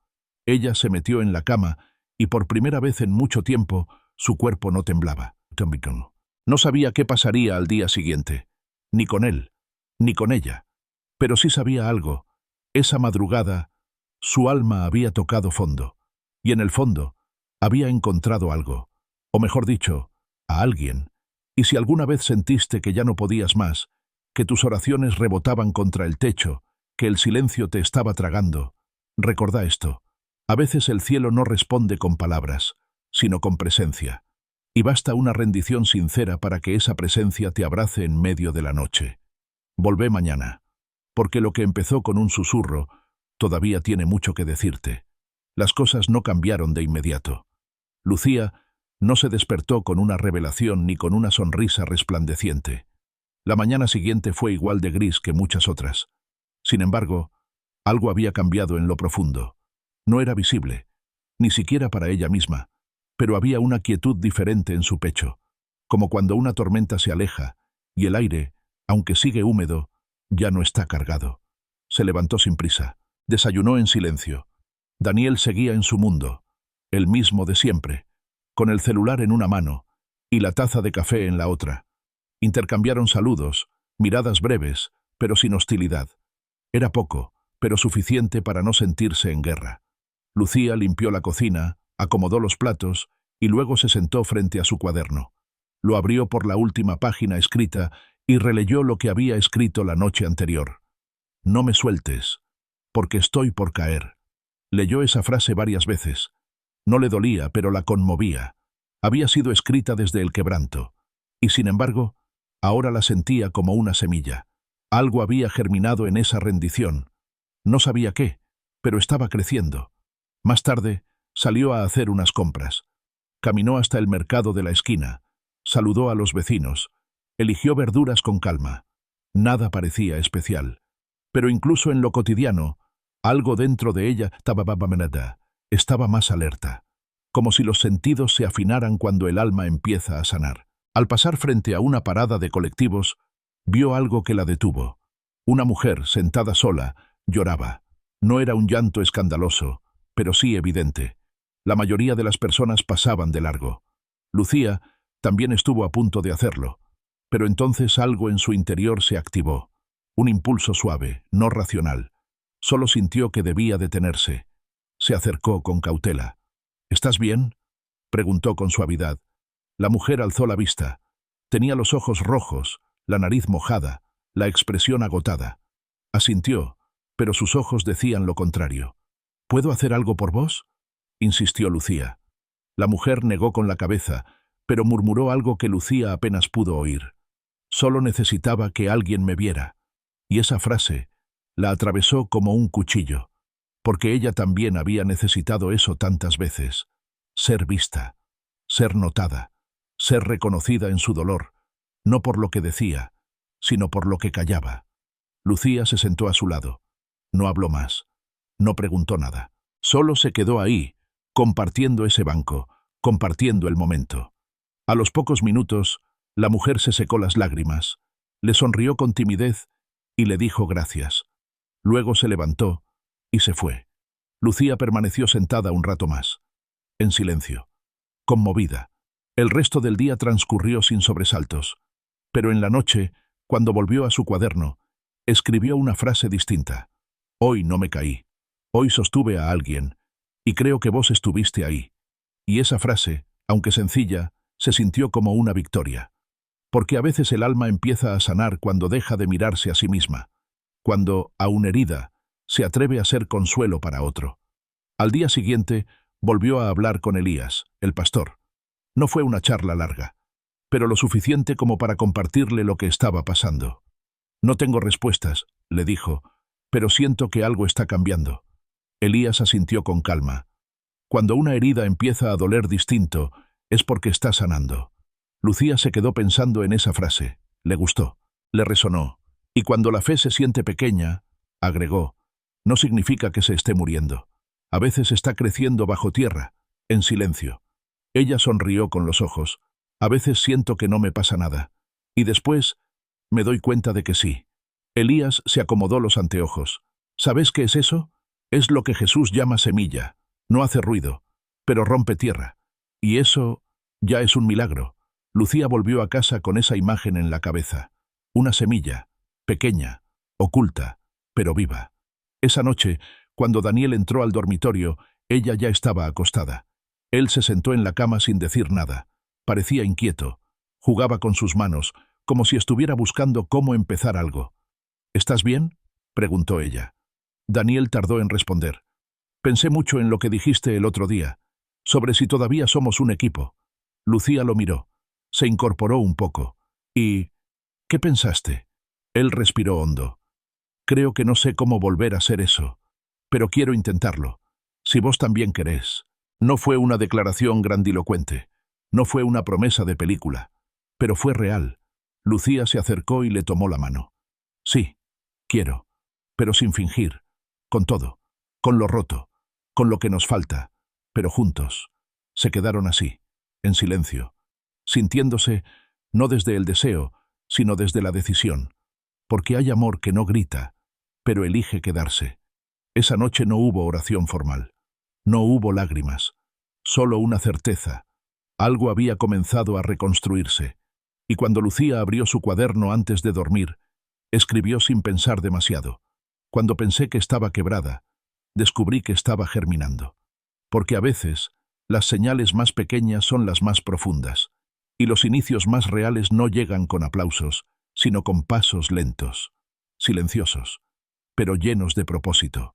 Ella se metió en la cama y por primera vez en mucho tiempo su cuerpo no temblaba. No sabía qué pasaría al día siguiente, ni con él, ni con ella, pero sí sabía algo. Esa madrugada, su alma había tocado fondo, y en el fondo había encontrado algo, o mejor dicho, a alguien. Y si alguna vez sentiste que ya no podías más, que tus oraciones rebotaban contra el techo, que el silencio te estaba tragando, recordá esto. A veces el cielo no responde con palabras, sino con presencia, y basta una rendición sincera para que esa presencia te abrace en medio de la noche. Volvé mañana, porque lo que empezó con un susurro todavía tiene mucho que decirte. Las cosas no cambiaron de inmediato. Lucía no se despertó con una revelación ni con una sonrisa resplandeciente. La mañana siguiente fue igual de gris que muchas otras. Sin embargo, algo había cambiado en lo profundo. No era visible, ni siquiera para ella misma, pero había una quietud diferente en su pecho, como cuando una tormenta se aleja y el aire, aunque sigue húmedo, ya no está cargado. Se levantó sin prisa, desayunó en silencio. Daniel seguía en su mundo, el mismo de siempre, con el celular en una mano y la taza de café en la otra. Intercambiaron saludos, miradas breves, pero sin hostilidad. Era poco, pero suficiente para no sentirse en guerra. Lucía limpió la cocina, acomodó los platos y luego se sentó frente a su cuaderno. Lo abrió por la última página escrita y releyó lo que había escrito la noche anterior. No me sueltes, porque estoy por caer. Leyó esa frase varias veces. No le dolía, pero la conmovía. Había sido escrita desde el quebranto, y sin embargo, ahora la sentía como una semilla. Algo había germinado en esa rendición. No sabía qué, pero estaba creciendo. Más tarde, salió a hacer unas compras. Caminó hasta el mercado de la esquina, saludó a los vecinos, eligió verduras con calma. Nada parecía especial. Pero incluso en lo cotidiano, algo dentro de ella estaba más alerta, como si los sentidos se afinaran cuando el alma empieza a sanar. Al pasar frente a una parada de colectivos, vio algo que la detuvo. Una mujer, sentada sola, lloraba. No era un llanto escandaloso, pero sí evidente. La mayoría de las personas pasaban de largo. Lucía también estuvo a punto de hacerlo, pero entonces algo en su interior se activó. Un impulso suave, no racional. Solo sintió que debía detenerse. Se acercó con cautela. ¿Estás bien?, preguntó con suavidad. La mujer alzó la vista. Tenía los ojos rojos, la nariz mojada, la expresión agotada. Asintió, pero sus ojos decían lo contrario. ¿Puedo hacer algo por vos?, insistió Lucía. La mujer negó con la cabeza, pero murmuró algo que Lucía apenas pudo oír. Solo necesitaba que alguien me viera. Y esa frase la atravesó como un cuchillo, porque ella también había necesitado eso tantas veces. Ser vista, ser notada, ser reconocida en su dolor, no por lo que decía, sino por lo que callaba. Lucía se sentó a su lado. No habló más. No preguntó nada. Solo se quedó ahí, compartiendo ese banco, compartiendo el momento. A los pocos minutos, la mujer se secó las lágrimas, le sonrió con timidez y le dijo gracias. Luego se levantó y se fue. Lucía permaneció sentada un rato más, en silencio, conmovida. El resto del día transcurrió sin sobresaltos, pero en la noche, cuando volvió a su cuaderno, escribió una frase distinta. Hoy no me caí. Hoy sostuve a alguien, y creo que vos estuviste ahí. Y esa frase, aunque sencilla, se sintió como una victoria. Porque a veces el alma empieza a sanar cuando deja de mirarse a sí misma, cuando, aún herida, se atreve a ser consuelo para otro. Al día siguiente, volvió a hablar con Elías, el pastor. No fue una charla larga, pero lo suficiente como para compartirle lo que estaba pasando. No tengo respuestas, le dijo, pero siento que algo está cambiando. Elías asintió con calma. Cuando una herida empieza a doler distinto, es porque está sanando. Lucía se quedó pensando en esa frase. Le gustó, le resonó. Y cuando la fe se siente pequeña, agregó, no significa que se esté muriendo. A veces está creciendo bajo tierra, en silencio. Ella sonrió con los ojos. A veces siento que no me pasa nada. Y después, me doy cuenta de que sí. Elías se acomodó los anteojos. ¿Sabes qué es eso? Es lo que Jesús llama semilla. No hace ruido. pero rompe tierra. Y eso ya es un milagro. Lucía volvió a casa con esa imagen en la cabeza. Una semilla, pequeña, oculta, pero viva. Esa noche, cuando Daniel entró al dormitorio, ella ya estaba acostada. Él se sentó en la cama sin decir nada. Parecía inquieto. Jugaba con sus manos, como si estuviera buscando cómo empezar algo. ¿Estás bien?, preguntó ella. Daniel tardó en responder. Pensé mucho en lo que dijiste el otro día, sobre si todavía somos un equipo. Lucía lo miró. Se incorporó un poco. ¿Y qué pensaste? Él respiró hondo. Creo que no sé cómo volver a ser eso, pero quiero intentarlo. Si vos también querés. No fue una declaración grandilocuente. No fue una promesa de película. Pero fue real. Lucía se acercó y le tomó la mano. Sí, quiero. Pero sin fingir. Con todo. Con lo roto. Con lo que nos falta. Pero juntos. Se quedaron así, en silencio. Sintiéndose, no desde el deseo, sino desde la decisión. Porque hay amor que no grita, pero elige quedarse. Esa noche no hubo oración formal. No hubo lágrimas. Solo una certeza. Algo había comenzado a reconstruirse. Y cuando Lucía abrió su cuaderno antes de dormir, escribió sin pensar demasiado. Cuando pensé que estaba quebrada, descubrí que estaba germinando. Porque a veces, las señales más pequeñas son las más profundas, y los inicios más reales no llegan con aplausos, sino con pasos lentos, silenciosos, pero llenos de propósito.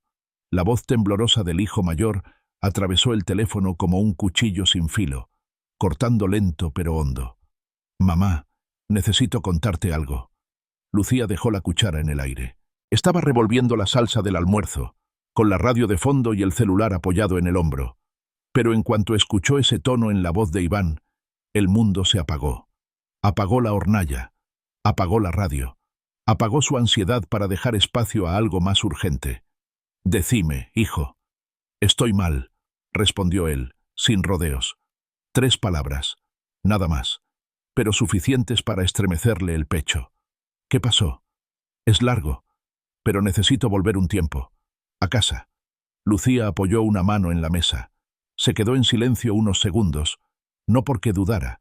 La voz temblorosa del hijo mayor atravesó el teléfono como un cuchillo sin filo, cortando lento pero hondo. «Mamá, necesito contarte algo». Lucía dejó la cuchara en el aire. Estaba revolviendo la salsa del almuerzo, con la radio de fondo y el celular apoyado en el hombro. Pero en cuanto escuchó ese tono en la voz de Iván, el mundo se apagó. Apagó la hornalla, apagó la radio, apagó su ansiedad para dejar espacio a algo más urgente. «Decime, hijo». «Estoy mal», respondió él, sin rodeos. 3 palabras, nada más, pero suficientes para estremecerle el pecho. «¿Qué pasó?» «Es largo, pero necesito volver un tiempo. A casa». Lucía apoyó una mano en la mesa. Se quedó en silencio unos segundos, no porque dudara,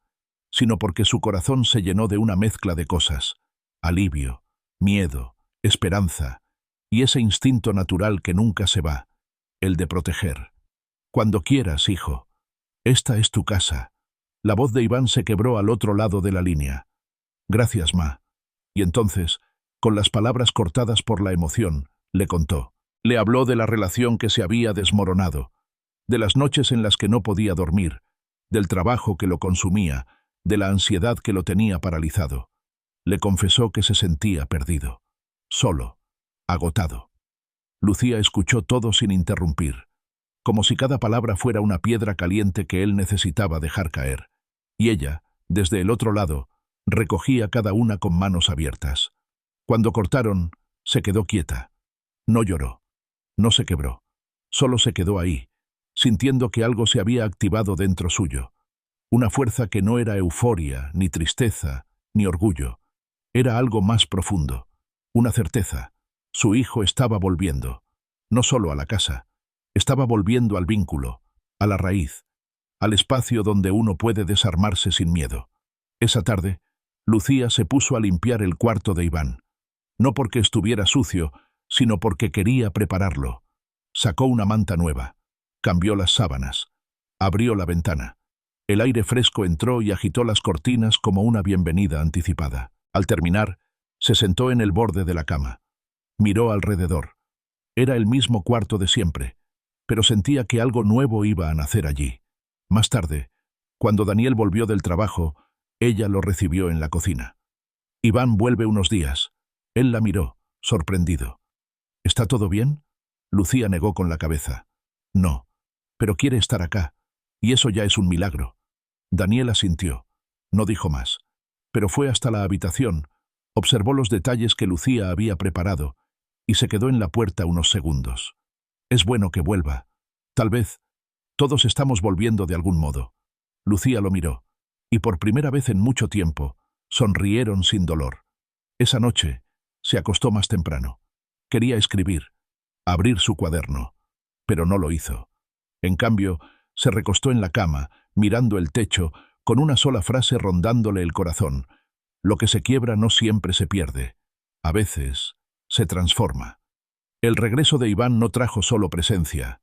sino porque su corazón se llenó de una mezcla de cosas: alivio, miedo, esperanza, y ese instinto natural que nunca se va, el de proteger. «Cuando quieras, hijo. Esta es tu casa». La voz de Iván se quebró al otro lado de la línea. «Gracias, ma». Y entonces, con las palabras cortadas por la emoción, le contó. Le habló de la relación que se había desmoronado, de las noches en las que no podía dormir, del trabajo que lo consumía, de la ansiedad que lo tenía paralizado. Le confesó que se sentía perdido, solo, agotado. Lucía escuchó todo sin interrumpir, como si cada palabra fuera una piedra caliente que él necesitaba dejar caer. Y ella, desde el otro lado, recogía cada una con manos abiertas. Cuando cortaron, se quedó quieta. No lloró, no se quebró, solo se quedó ahí, sintiendo que algo se había activado dentro suyo. Una fuerza que no era euforia, ni tristeza, ni orgullo. Era algo más profundo, una certeza. Su hijo estaba volviendo, no solo a la casa, estaba volviendo al vínculo, a la raíz, al espacio donde uno puede desarmarse sin miedo. Esa tarde, Lucía se puso a limpiar el cuarto de Iván, no porque estuviera sucio, sino porque quería prepararlo. Sacó una manta nueva, cambió las sábanas, abrió la ventana. El aire fresco entró y agitó las cortinas como una bienvenida anticipada. Al terminar, se sentó en el borde de la cama. Miró alrededor. Era el mismo cuarto de siempre, pero sentía que algo nuevo iba a nacer allí. Más tarde, cuando Daniel volvió del trabajo, ella lo recibió en la cocina. «Iván vuelve unos días». Él la miró, sorprendido. «¿Está todo bien?» Lucía negó con la cabeza. «No, pero quiere estar acá, y eso ya es un milagro». Daniel asintió. No dijo más, pero fue hasta la habitación, observó los detalles que Lucía había preparado y se quedó en la puerta unos segundos. «Es bueno que vuelva. Tal vez todos estamos volviendo de algún modo». Lucía lo miró, y por primera vez en mucho tiempo, sonrieron sin dolor. Esa noche, se acostó más temprano. Quería escribir, abrir su cuaderno, pero no lo hizo. En cambio, Se recostó en la cama, mirando el techo, con una sola frase rondándole el corazón. Lo que se quiebra no siempre se pierde. A veces se transforma. El regreso de Iván no trajo solo presencia.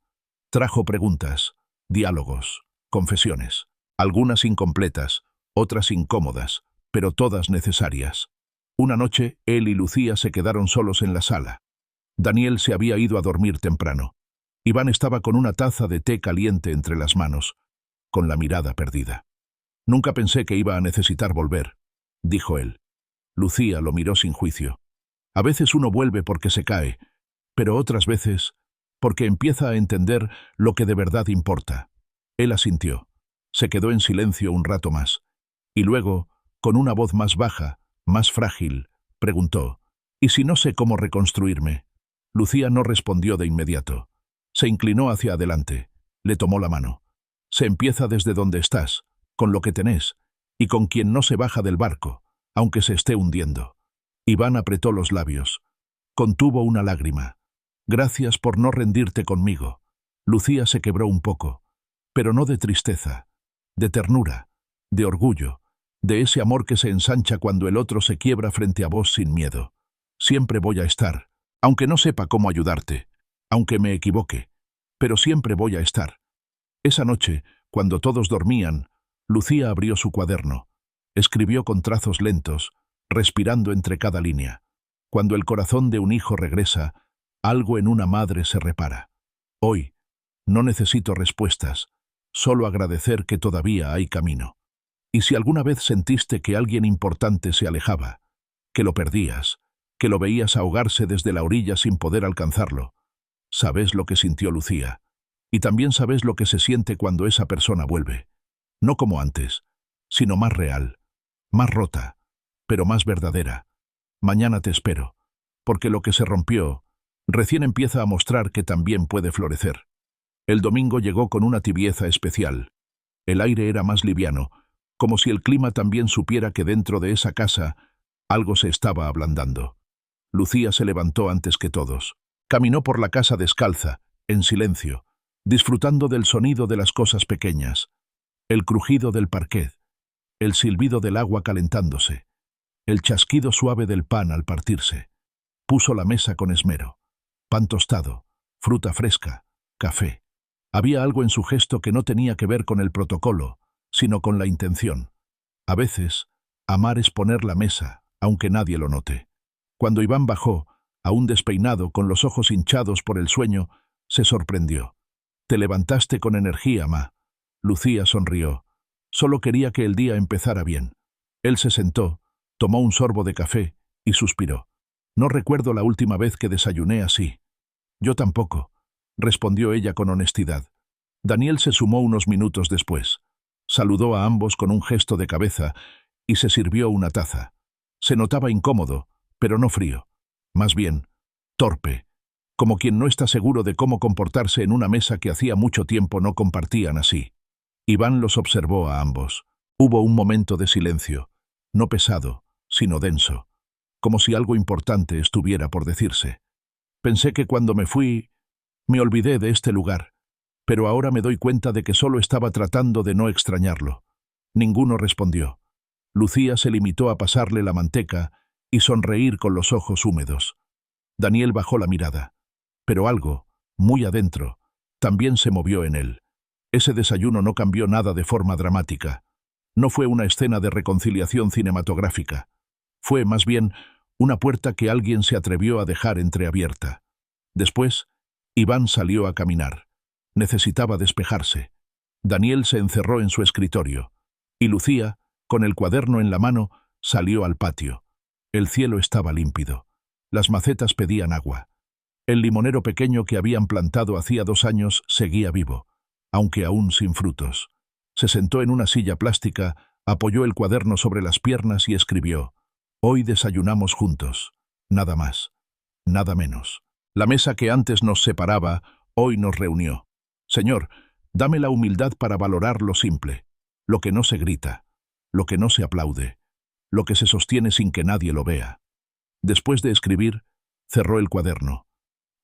Trajo preguntas, diálogos, confesiones. Algunas incompletas, otras incómodas, pero todas necesarias. Una noche, él y Lucía se quedaron solos en la sala. Daniel se había ido a dormir temprano. Iván estaba con una taza de té caliente entre las manos, con la mirada perdida. «Nunca pensé que iba a necesitar volver», dijo él. Lucía lo miró sin juicio. «A veces uno vuelve porque se cae, pero otras veces porque empieza a entender lo que de verdad importa». Él asintió. Se quedó en silencio un rato más. Y luego, con una voz más baja, más frágil, preguntó: «¿Y si no sé cómo reconstruirme?». Lucía no respondió de inmediato. Se inclinó hacia adelante. Le tomó la mano. «Se empieza desde donde estás, con lo que tenés, y con quien no se baja del barco, aunque se esté hundiendo». Iván apretó los labios. Contuvo una lágrima. «Gracias por no rendirte conmigo». Lucía se quebró un poco, pero no de tristeza, de ternura, de orgullo, de ese amor que se ensancha cuando el otro se quiebra frente a vos sin miedo. «Siempre voy a estar, aunque no sepa cómo ayudarte, aunque me equivoque, pero siempre voy a estar». Esa noche, cuando todos dormían, Lucía abrió su cuaderno. Escribió con trazos lentos, respirando entre cada línea. Cuando el corazón de un hijo regresa, algo en una madre se repara. Hoy, no necesito respuestas, solo agradecer que todavía hay camino. Y si alguna vez sentiste que alguien importante se alejaba, que lo perdías, que lo veías ahogarse desde la orilla sin poder alcanzarlo, sabes lo que sintió Lucía. Y también sabes lo que se siente cuando esa persona vuelve. No como antes, sino más real, más rota, pero más verdadera. Mañana te espero, porque lo que se rompió recién empieza a mostrar que también puede florecer. El domingo llegó con una tibieza especial. El aire era más liviano, como si el clima también supiera que dentro de esa casa algo se estaba ablandando. Lucía se levantó antes que todos. Caminó por la casa descalza, en silencio, disfrutando del sonido de las cosas pequeñas, el crujido del parquet, el silbido del agua calentándose, el chasquido suave del pan al partirse. Puso la mesa con esmero. Pan tostado, fruta fresca, café. Había algo en su gesto que no tenía que ver con el protocolo, sino con la intención. A veces, amar es poner la mesa, aunque nadie lo note. Cuando Iván bajó, aún despeinado, con los ojos hinchados por el sueño, se sorprendió. «Te levantaste con energía, ma». Lucía sonrió. Solo quería que el día empezara bien. Él se sentó, tomó un sorbo de café y suspiró. «No recuerdo la última vez que desayuné así». «Yo tampoco», respondió ella con honestidad. Daniel se sumó unos minutos después. Saludó a ambos con un gesto de cabeza y se sirvió una taza. Se notaba incómodo, pero no frío. Más bien, torpe, como quien no está seguro de cómo comportarse en una mesa que hacía mucho tiempo no compartían así. Iván los observó a ambos. Hubo un momento de silencio, no pesado, sino denso, como si algo importante estuviera por decirse. «Pensé que cuando me fui, me olvidé de este lugar, pero ahora me doy cuenta de que solo estaba tratando de no extrañarlo». Ninguno respondió. Lucía se limitó a pasarle la manteca y sonreír con los ojos húmedos. Daniel bajó la mirada, pero algo, muy adentro, también se movió en él. Ese desayuno no cambió nada de forma dramática. No fue una escena de reconciliación cinematográfica. Fue, más bien, una puerta que alguien se atrevió a dejar entreabierta. Después, Iván salió a caminar. Necesitaba despejarse. Daniel se encerró en su escritorio. Y Lucía, con el cuaderno en la mano, salió al patio. El cielo estaba límpido. Las macetas pedían agua. El limonero pequeño que habían plantado hacía 2 años seguía vivo, aunque aún sin frutos. Se sentó en una silla plástica, apoyó el cuaderno sobre las piernas y escribió: «Hoy desayunamos juntos. Nada más. Nada menos. La mesa que antes nos separaba, hoy nos reunió. Señor, dame la humildad para valorar lo simple, lo que no se grita, lo que no se aplaude, lo que se sostiene sin que nadie lo vea». Después de escribir, cerró el cuaderno.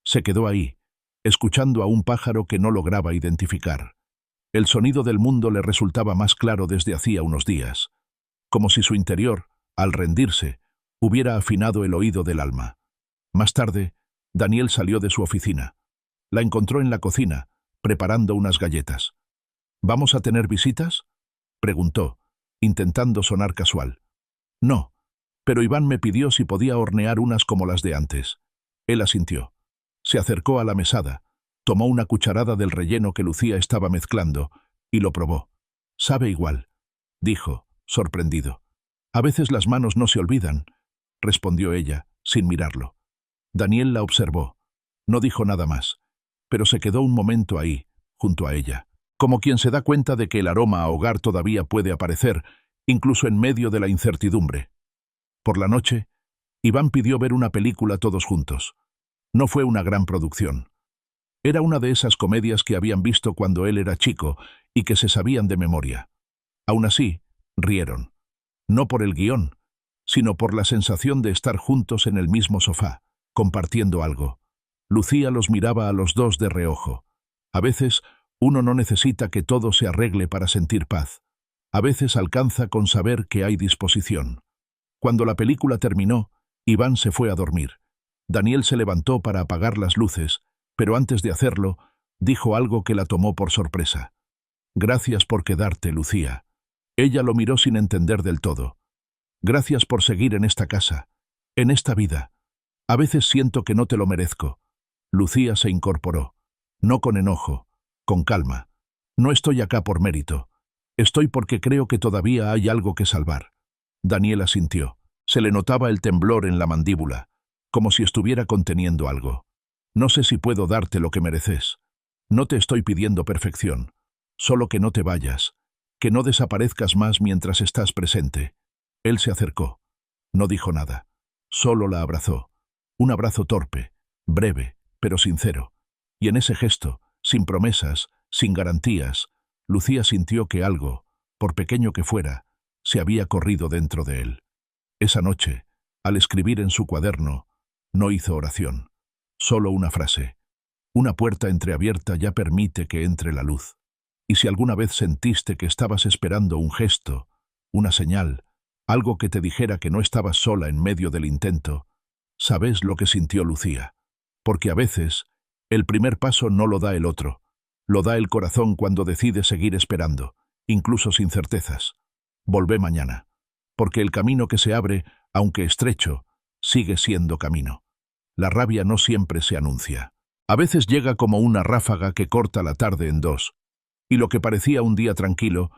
Se quedó ahí, escuchando a un pájaro que no lograba identificar. El sonido del mundo le resultaba más claro desde hacía unos días, como si su interior, al rendirse, hubiera afinado el oído del alma. Más tarde, Daniel salió de su oficina. La encontró en la cocina, preparando unas galletas. ¿Vamos a tener visitas?, preguntó, intentando sonar casual. No, pero Iván me pidió si podía hornear unas como las de antes. Él asintió. Se acercó a la mesada, tomó una cucharada del relleno que Lucía estaba mezclando y lo probó. «Sabe igual», dijo, sorprendido. «A veces las manos no se olvidan», respondió ella, sin mirarlo. Daniel la observó. No dijo nada más, pero se quedó un momento ahí, junto a ella, como quien se da cuenta de que el aroma a hogar todavía puede aparecer, incluso en medio de la incertidumbre. Por la noche, Iván pidió ver una película todos juntos. No fue una gran producción. Era una de esas comedias que habían visto cuando él era chico y que se sabían de memoria. Aún así, rieron. No por el guión, sino por la sensación de estar juntos en el mismo sofá, compartiendo algo. Lucía los miraba a los dos de reojo. A veces, uno no necesita que todo se arregle para sentir paz. A veces alcanza con saber que hay disposición. Cuando la película terminó, Iván se fue a dormir. Daniel se levantó para apagar las luces, pero antes de hacerlo, dijo algo que la tomó por sorpresa. «Gracias por quedarte, Lucía». Ella lo miró sin entender del todo. «Gracias por seguir en esta casa, en esta vida. A veces siento que no te lo merezco». Lucía se incorporó. No con enojo, con calma. «No estoy acá por mérito. Estoy porque creo que todavía hay algo que salvar». Daniel asintió. Se le notaba el temblor en la mandíbula, como si estuviera conteniendo algo. «No sé si puedo darte lo que mereces. No te estoy pidiendo perfección. Solo que no te vayas, que no desaparezcas más mientras estás presente». Él se acercó. No dijo nada. Solo la abrazó. Un abrazo torpe, breve, pero sincero. Y en ese gesto, sin promesas, sin garantías, Lucía sintió que algo, por pequeño que fuera, se había corrido dentro de él. Esa noche, al escribir en su cuaderno, no hizo oración. Solo una frase. Una puerta entreabierta ya permite que entre la luz. Y si alguna vez sentiste que estabas esperando un gesto, una señal, algo que te dijera que no estabas sola en medio del intento, sabes lo que sintió Lucía. Porque a veces, el primer paso no lo da el otro. Lo da el corazón cuando decide seguir esperando, incluso sin certezas. Volvé mañana. Porque el camino que se abre, aunque estrecho, sigue siendo camino. La rabia no siempre se anuncia. A veces llega como una ráfaga que corta la tarde en dos, y lo que parecía un día tranquilo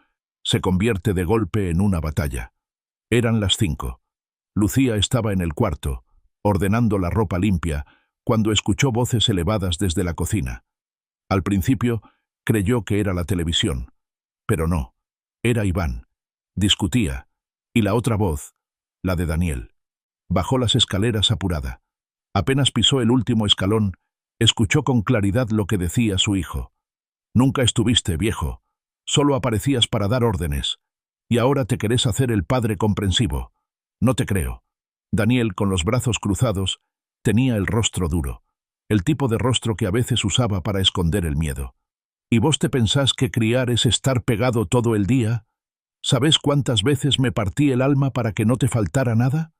se convierte de golpe en una batalla. Eran las 5. Lucía estaba en el cuarto, ordenando la ropa limpia, cuando escuchó voces elevadas desde la cocina. Al principio, creyó que era la televisión, pero no, era Iván. Discutía, y la otra voz, la de Daniel. Bajó las escaleras apurada. Apenas pisó el último escalón, escuchó con claridad lo que decía su hijo. «Nunca estuviste, viejo. Solo aparecías para dar órdenes. Y ahora te querés hacer el padre comprensivo. No te creo». Daniel, con los brazos cruzados, tenía el rostro duro, el tipo de rostro que a veces usaba para esconder el miedo. «¿Y vos te pensás que criar es estar pegado todo el día? ¿Sabés cuántas veces me partí el alma para que no te faltara nada?»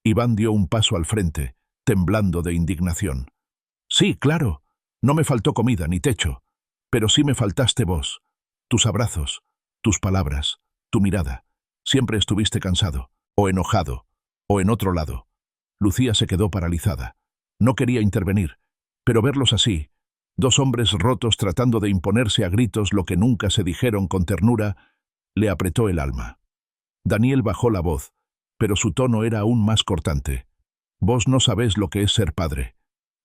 Iván dio un paso al frente, temblando de indignación. «Sí, claro, no me faltó comida ni techo, pero sí me faltaste vos, tus abrazos, tus palabras, tu mirada. Siempre estuviste cansado, o enojado, o en otro lado». Lucía se quedó paralizada. No quería intervenir, pero verlos así, dos hombres rotos tratando de imponerse a gritos lo que nunca se dijeron con ternura, le apretó el alma. Daniel bajó la voz, pero su tono era aún más cortante. «Vos no sabés lo que es ser padre.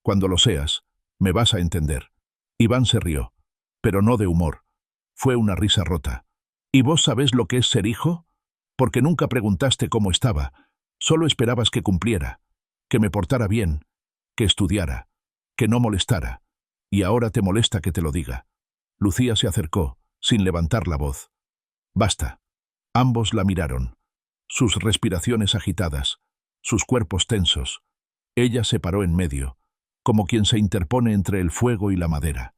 Cuando lo seas, me vas a entender». Iván se rió, pero no de humor. Fue una risa rota. «¿Y vos sabés lo que es ser hijo? Porque nunca preguntaste cómo estaba. Solo esperabas que cumpliera, que me portara bien, que estudiara, que no molestara. Y ahora te molesta que te lo diga». Lucía se acercó, sin levantar la voz. «Basta». Ambos la miraron, sus respiraciones agitadas, sus cuerpos tensos. Ella se paró en medio, como quien se interpone entre el fuego y la madera.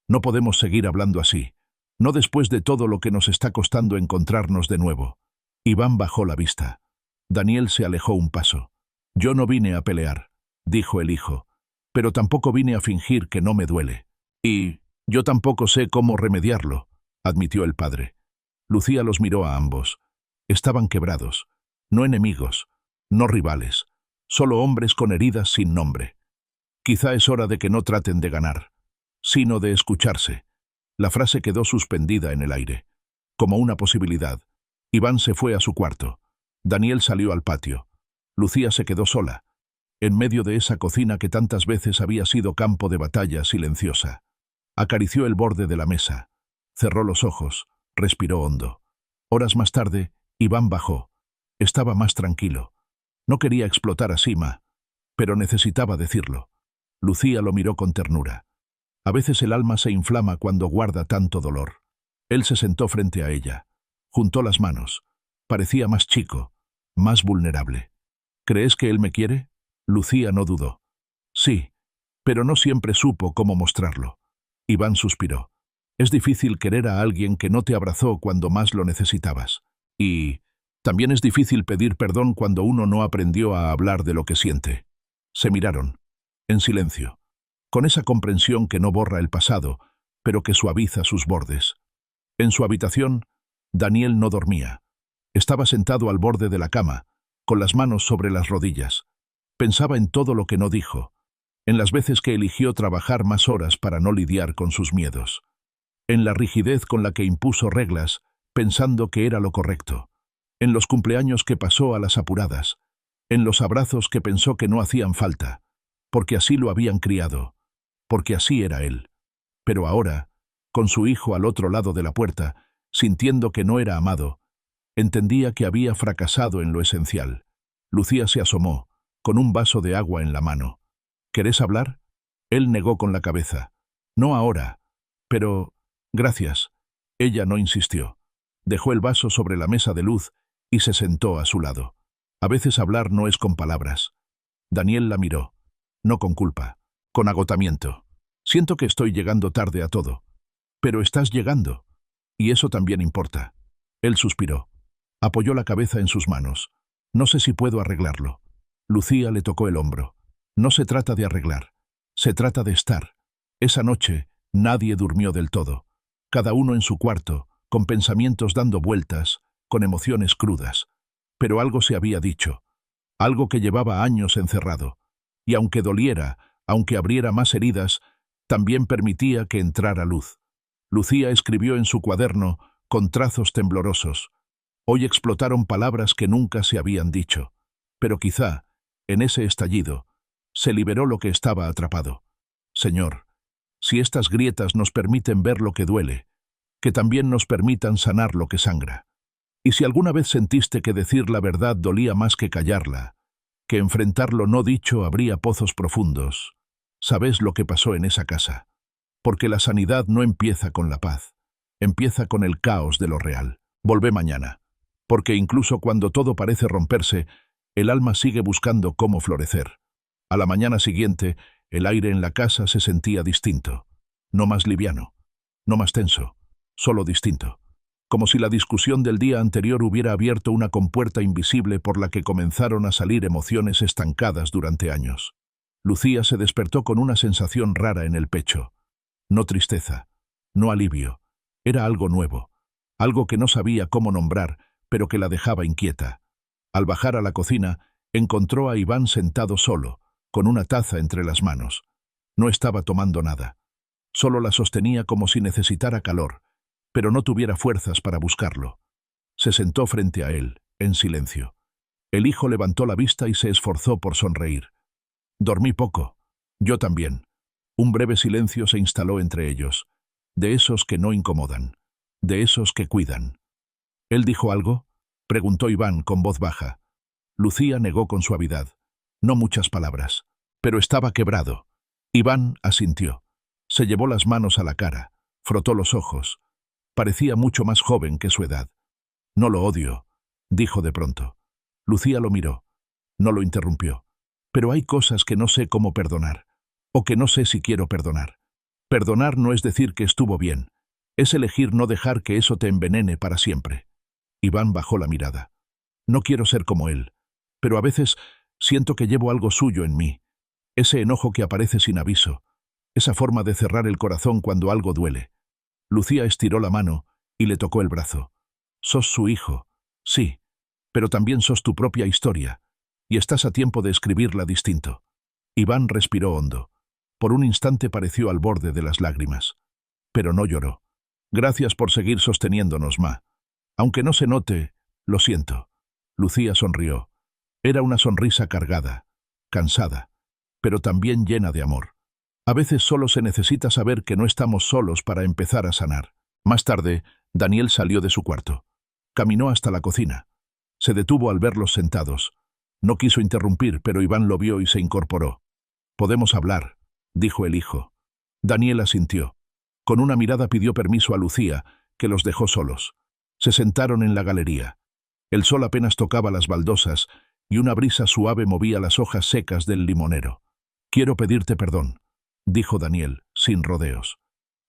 «No podemos seguir hablando así. No después de todo lo que nos está costando encontrarnos de nuevo. Iván bajó la vista. Daniel se alejó un paso. Yo no vine a pelear, dijo el hijo, pero tampoco vine a fingir que no me duele. Y yo tampoco sé cómo remediarlo, admitió el padre. Lucía los miró a ambos. Estaban quebrados, no enemigos, no rivales, solo hombres con heridas sin nombre. Quizá es hora de que no traten de ganar, sino de escucharse. La frase quedó suspendida en el aire, como una posibilidad. Iván se fue a su cuarto. Daniel salió al patio. Lucía se quedó sola, en medio de esa cocina que tantas veces había sido campo de batalla silenciosa. Acarició el borde de la mesa, cerró los ojos, respiró hondo. Horas más tarde, Iván bajó. Estaba más tranquilo. No quería explotar a Sima, pero necesitaba decirlo. Lucía lo miró con ternura. A veces el alma se inflama cuando guarda tanto dolor. Él se sentó frente a ella. Juntó las manos. Parecía más chico, más vulnerable. ¿Crees que él me quiere? Lucía no dudó. Sí, pero no siempre supo cómo mostrarlo. Iván suspiró. Es difícil querer a alguien que no te abrazó cuando más lo necesitabas. Y también es difícil pedir perdón cuando uno no aprendió a hablar de lo que siente. Se miraron, en silencio, con esa comprensión que no borra el pasado, pero que suaviza sus bordes. En su habitación, Daniel no dormía. Estaba sentado al borde de la cama, con las manos sobre las rodillas. Pensaba en todo lo que no dijo, en las veces que eligió trabajar más horas para no lidiar con sus miedos, en la rigidez con la que impuso reglas, pensando que era lo correcto, en los cumpleaños que pasó a las apuradas, en los abrazos que pensó que no hacían falta, porque así lo habían criado, porque así era él. Pero ahora, con su hijo al otro lado de la puerta, sintiendo que no era amado, entendía que había fracasado en lo esencial. Lucía se asomó, con un vaso de agua en la mano. ¿Querés hablar? Él negó con la cabeza. No ahora. Pero... gracias. Ella no insistió. Dejó el vaso sobre la mesa de luz y se sentó a su lado. A veces hablar no es con palabras. Daniel la miró. No con culpa, con agotamiento. Siento que estoy llegando tarde a todo. Pero estás llegando. Y eso también importa. Él suspiró. Apoyó la cabeza en sus manos. No sé si puedo arreglarlo. Lucía le tocó el hombro. No se trata de arreglar. Se trata de estar. Esa noche, nadie durmió del todo. Cada uno en su cuarto, con pensamientos dando vueltas, con emociones crudas. Pero algo se había dicho. Algo que llevaba años encerrado. Y aunque doliera, aunque abriera más heridas, también permitía que entrara luz. Lucía escribió en su cuaderno, con trazos temblorosos. Hoy explotaron palabras que nunca se habían dicho. Pero quizá, en ese estallido, se liberó lo que estaba atrapado. Señor, si estas grietas nos permiten ver lo que duele, que también nos permitan sanar lo que sangra. Y si alguna vez sentiste que decir la verdad dolía más que callarla, que enfrentar lo no dicho abría pozos profundos, sabes lo que pasó en esa casa. Porque la sanidad no empieza con la paz, empieza con el caos de lo real. Volvé mañana. Porque incluso cuando todo parece romperse, el alma sigue buscando cómo florecer. A la mañana siguiente, el aire en la casa se sentía distinto. No más liviano, no más tenso, solo distinto. Como si la discusión del día anterior hubiera abierto una compuerta invisible por la que comenzaron a salir emociones estancadas durante años. Lucía se despertó con una sensación rara en el pecho. No tristeza, no alivio. Era algo nuevo, algo que no sabía cómo nombrar, pero que la dejaba inquieta. Al bajar a la cocina, encontró a Iván sentado solo, con una taza entre las manos. No estaba tomando nada. Solo la sostenía como si necesitara calor, pero no tuviera fuerzas para buscarlo. Se sentó frente a él, en silencio. El hijo levantó la vista y se esforzó por sonreír. Dormí poco. Yo también. Un breve silencio se instaló entre ellos, de esos que no incomodan, de esos que cuidan. ¿Él dijo algo?, preguntó Iván con voz baja. Lucía negó con suavidad. No muchas palabras, pero estaba quebrado. Iván asintió. Se llevó las manos a la cara, frotó los ojos. Parecía mucho más joven que su edad. No lo odio, dijo de pronto. Lucía lo miró. No lo interrumpió. Pero hay cosas que no sé cómo perdonar, o que no sé si quiero perdonar. Perdonar no es decir que estuvo bien, Es elegir no dejar que eso te envenene para siempre. Iván bajó la mirada. No quiero ser como él, pero a veces siento que llevo algo suyo en mí. Ese enojo que aparece sin aviso, esa forma de cerrar el corazón cuando algo duele. Lucía estiró la mano y le tocó el brazo. Sos su hijo, sí, pero también sos tu propia historia, y estás a tiempo de escribirla distinto. Iván respiró hondo. Por un instante pareció al borde de las lágrimas. Pero no lloró. Gracias por seguir sosteniéndonos, ma. Aunque no se note, lo siento. Lucía sonrió. Era una sonrisa cargada, cansada, pero también llena de amor. A veces solo se necesita saber que no estamos solos para empezar a sanar. Más tarde, Daniel salió de su cuarto. Caminó hasta la cocina. Se detuvo al verlos sentados. No quiso interrumpir, pero Iván lo vio y se incorporó. «Podemos hablar», dijo el hijo. Daniel asintió. Con una mirada pidió permiso a Lucía, que los dejó solos. Se sentaron en la galería. El sol apenas tocaba las baldosas y una brisa suave movía las hojas secas del limonero. «Quiero pedirte perdón», dijo Daniel, sin rodeos.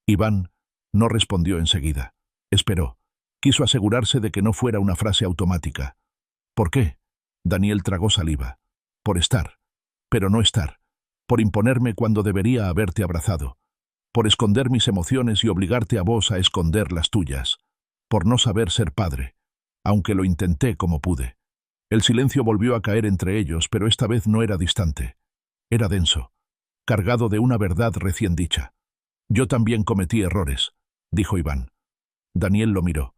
Iván no respondió enseguida. Esperó. Quiso asegurarse de que no fuera una frase automática. «¿Por qué?» Daniel tragó saliva. «Por estar. Pero no estar. Por imponerme cuando debería haberte abrazado. Por esconder mis emociones y obligarte a vos a esconder las tuyas. Por no saber ser padre, aunque lo intenté como pude». El silencio volvió a caer entre ellos, pero esta vez no era distante. Era denso, cargado de una verdad recién dicha. «Yo también cometí errores», dijo Iván. Daniel lo miró.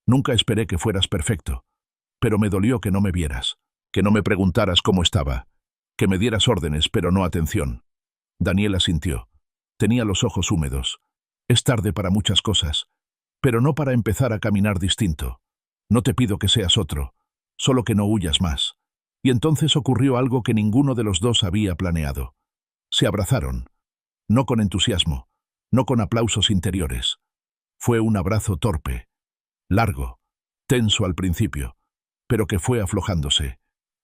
«Nunca esperé que fueras perfecto, pero me dolió que no me vieras, que no me preguntaras cómo estaba, que me dieras órdenes, pero no atención». Daniel asintió. Tenía los ojos húmedos. «Es tarde para muchas cosas, pero no para empezar a caminar distinto. No te pido que seas otro, solo que no huyas más». Y entonces ocurrió algo que ninguno de los dos había planeado. Se abrazaron. No con entusiasmo, no con aplausos interiores. Fue un abrazo torpe, largo, tenso al principio, pero que fue aflojándose,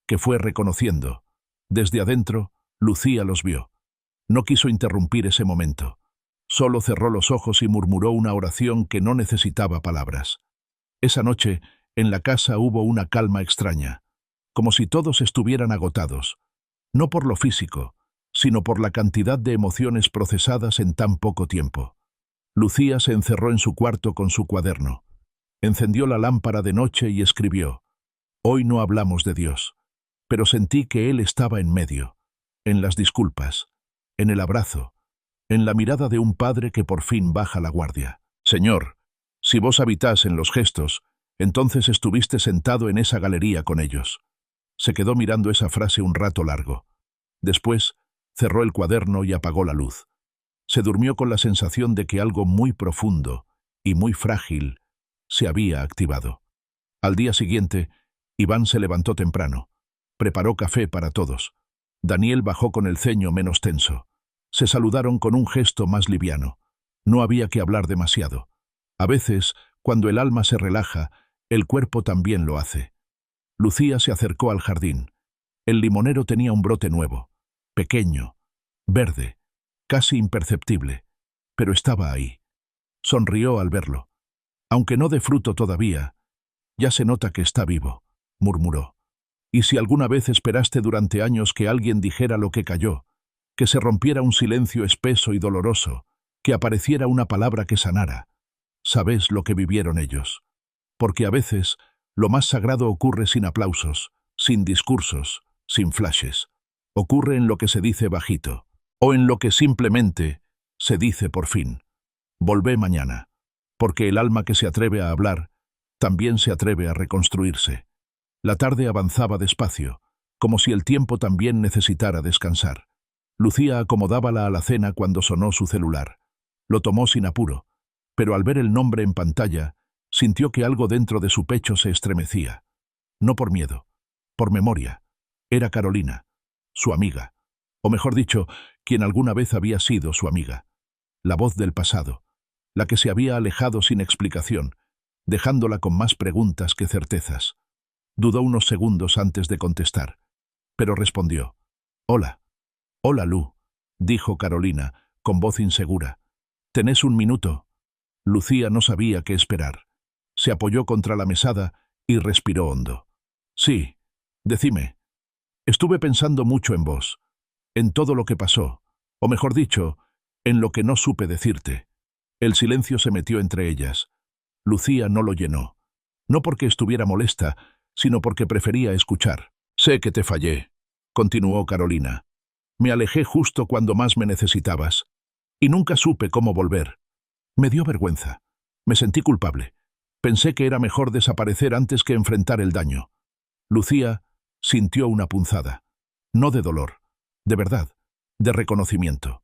que fue reconociendo. Desde adentro, Lucía los vio. No quiso interrumpir ese momento. Solo cerró los ojos y murmuró una oración que no necesitaba palabras. Esa noche, en la casa hubo una calma extraña, como si todos estuvieran agotados, no por lo físico, sino por la cantidad de emociones procesadas en tan poco tiempo. Lucía se encerró en su cuarto con su cuaderno. Encendió la lámpara de noche y escribió: «Hoy no hablamos de Dios, pero sentí que Él estaba en medio, en las disculpas, en el abrazo, en la mirada de un padre que por fin baja la guardia. Señor, si vos habitás en los gestos, entonces estuviste sentado en esa galería con ellos». Se quedó mirando esa frase un rato largo. Después, cerró el cuaderno y apagó la luz. Se durmió con la sensación de que algo muy profundo y muy frágil se había activado. Al día siguiente, Iván se levantó temprano. Preparó café para todos. Daniel bajó con el ceño menos tenso. Se saludaron con un gesto más liviano. No había que hablar demasiado. A veces, cuando el alma se relaja, el cuerpo también lo hace. Lucía se acercó al jardín. El limonero tenía un brote nuevo, pequeño, verde, casi imperceptible, pero estaba ahí. Sonrió al verlo. «Aunque no dé fruto todavía, ya se nota que está vivo», murmuró. «Y si alguna vez esperaste durante años que alguien dijera lo que cayó, que se rompiera un silencio espeso y doloroso, que apareciera una palabra que sanara, sabes lo que vivieron ellos. Porque a veces lo más sagrado ocurre sin aplausos, sin discursos, sin flashes. Ocurre en lo que se dice bajito, o en lo que simplemente se dice por fin. Volvé mañana, porque el alma que se atreve a hablar también se atreve a reconstruirse». La tarde avanzaba despacio, como si el tiempo también necesitara descansar. Lucía acomodaba la alacena cuando sonó su celular. Lo tomó sin apuro, pero al ver el nombre en pantalla, sintió que algo dentro de su pecho se estremecía. No por miedo, por memoria. Era Carolina, su amiga, o mejor dicho, quien alguna vez había sido su amiga. La voz del pasado, la que se había alejado sin explicación, dejándola con más preguntas que certezas. Dudó unos segundos antes de contestar, pero respondió: «Hola». «Hola, Lu», dijo Carolina, con voz insegura. «¿Tenés un minuto?» Lucía no sabía qué esperar. Se apoyó contra la mesada y respiró hondo. Sí, decime. Estuve pensando mucho en vos, en todo lo que pasó, o mejor dicho, en lo que no supe decirte. El silencio se metió entre ellas. Lucía no lo llenó. No porque estuviera molesta, sino porque prefería escuchar. Sé que te fallé, continuó Carolina. Me alejé justo cuando más me necesitabas, y nunca supe cómo volver. Me dio vergüenza. Me sentí culpable. Pensé que era mejor desaparecer antes que enfrentar el daño. Lucía sintió una punzada. No de dolor, de verdad, de reconocimiento.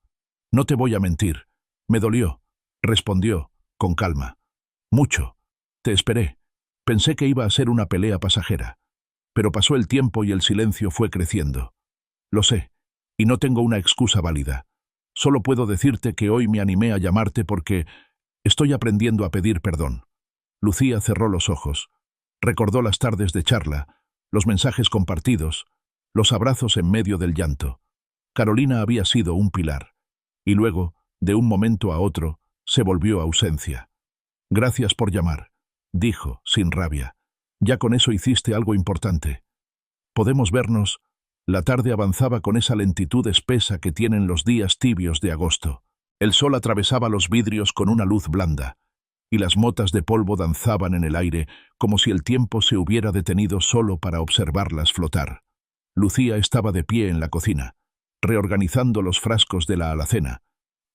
No te voy a mentir. Me dolió, respondió, con calma. Mucho. Te esperé. Pensé que iba a ser una pelea pasajera. Pero pasó el tiempo y el silencio fue creciendo. Lo sé, y no tengo una excusa válida. Solo puedo decirte que hoy me animé a llamarte porque estoy aprendiendo a pedir perdón. Lucía cerró los ojos. Recordó las tardes de charla, los mensajes compartidos, los abrazos en medio del llanto. Carolina había sido un pilar. Y luego, de un momento a otro, se volvió ausencia. Gracias por llamar, dijo, sin rabia. Ya con eso hiciste algo importante. ¿Podemos vernos? La tarde avanzaba con esa lentitud espesa que tienen los días tibios de agosto. El sol atravesaba los vidrios con una luz blanda, y las motas de polvo danzaban en el aire como si el tiempo se hubiera detenido solo para observarlas flotar. Lucía estaba de pie en la cocina, reorganizando los frascos de la alacena,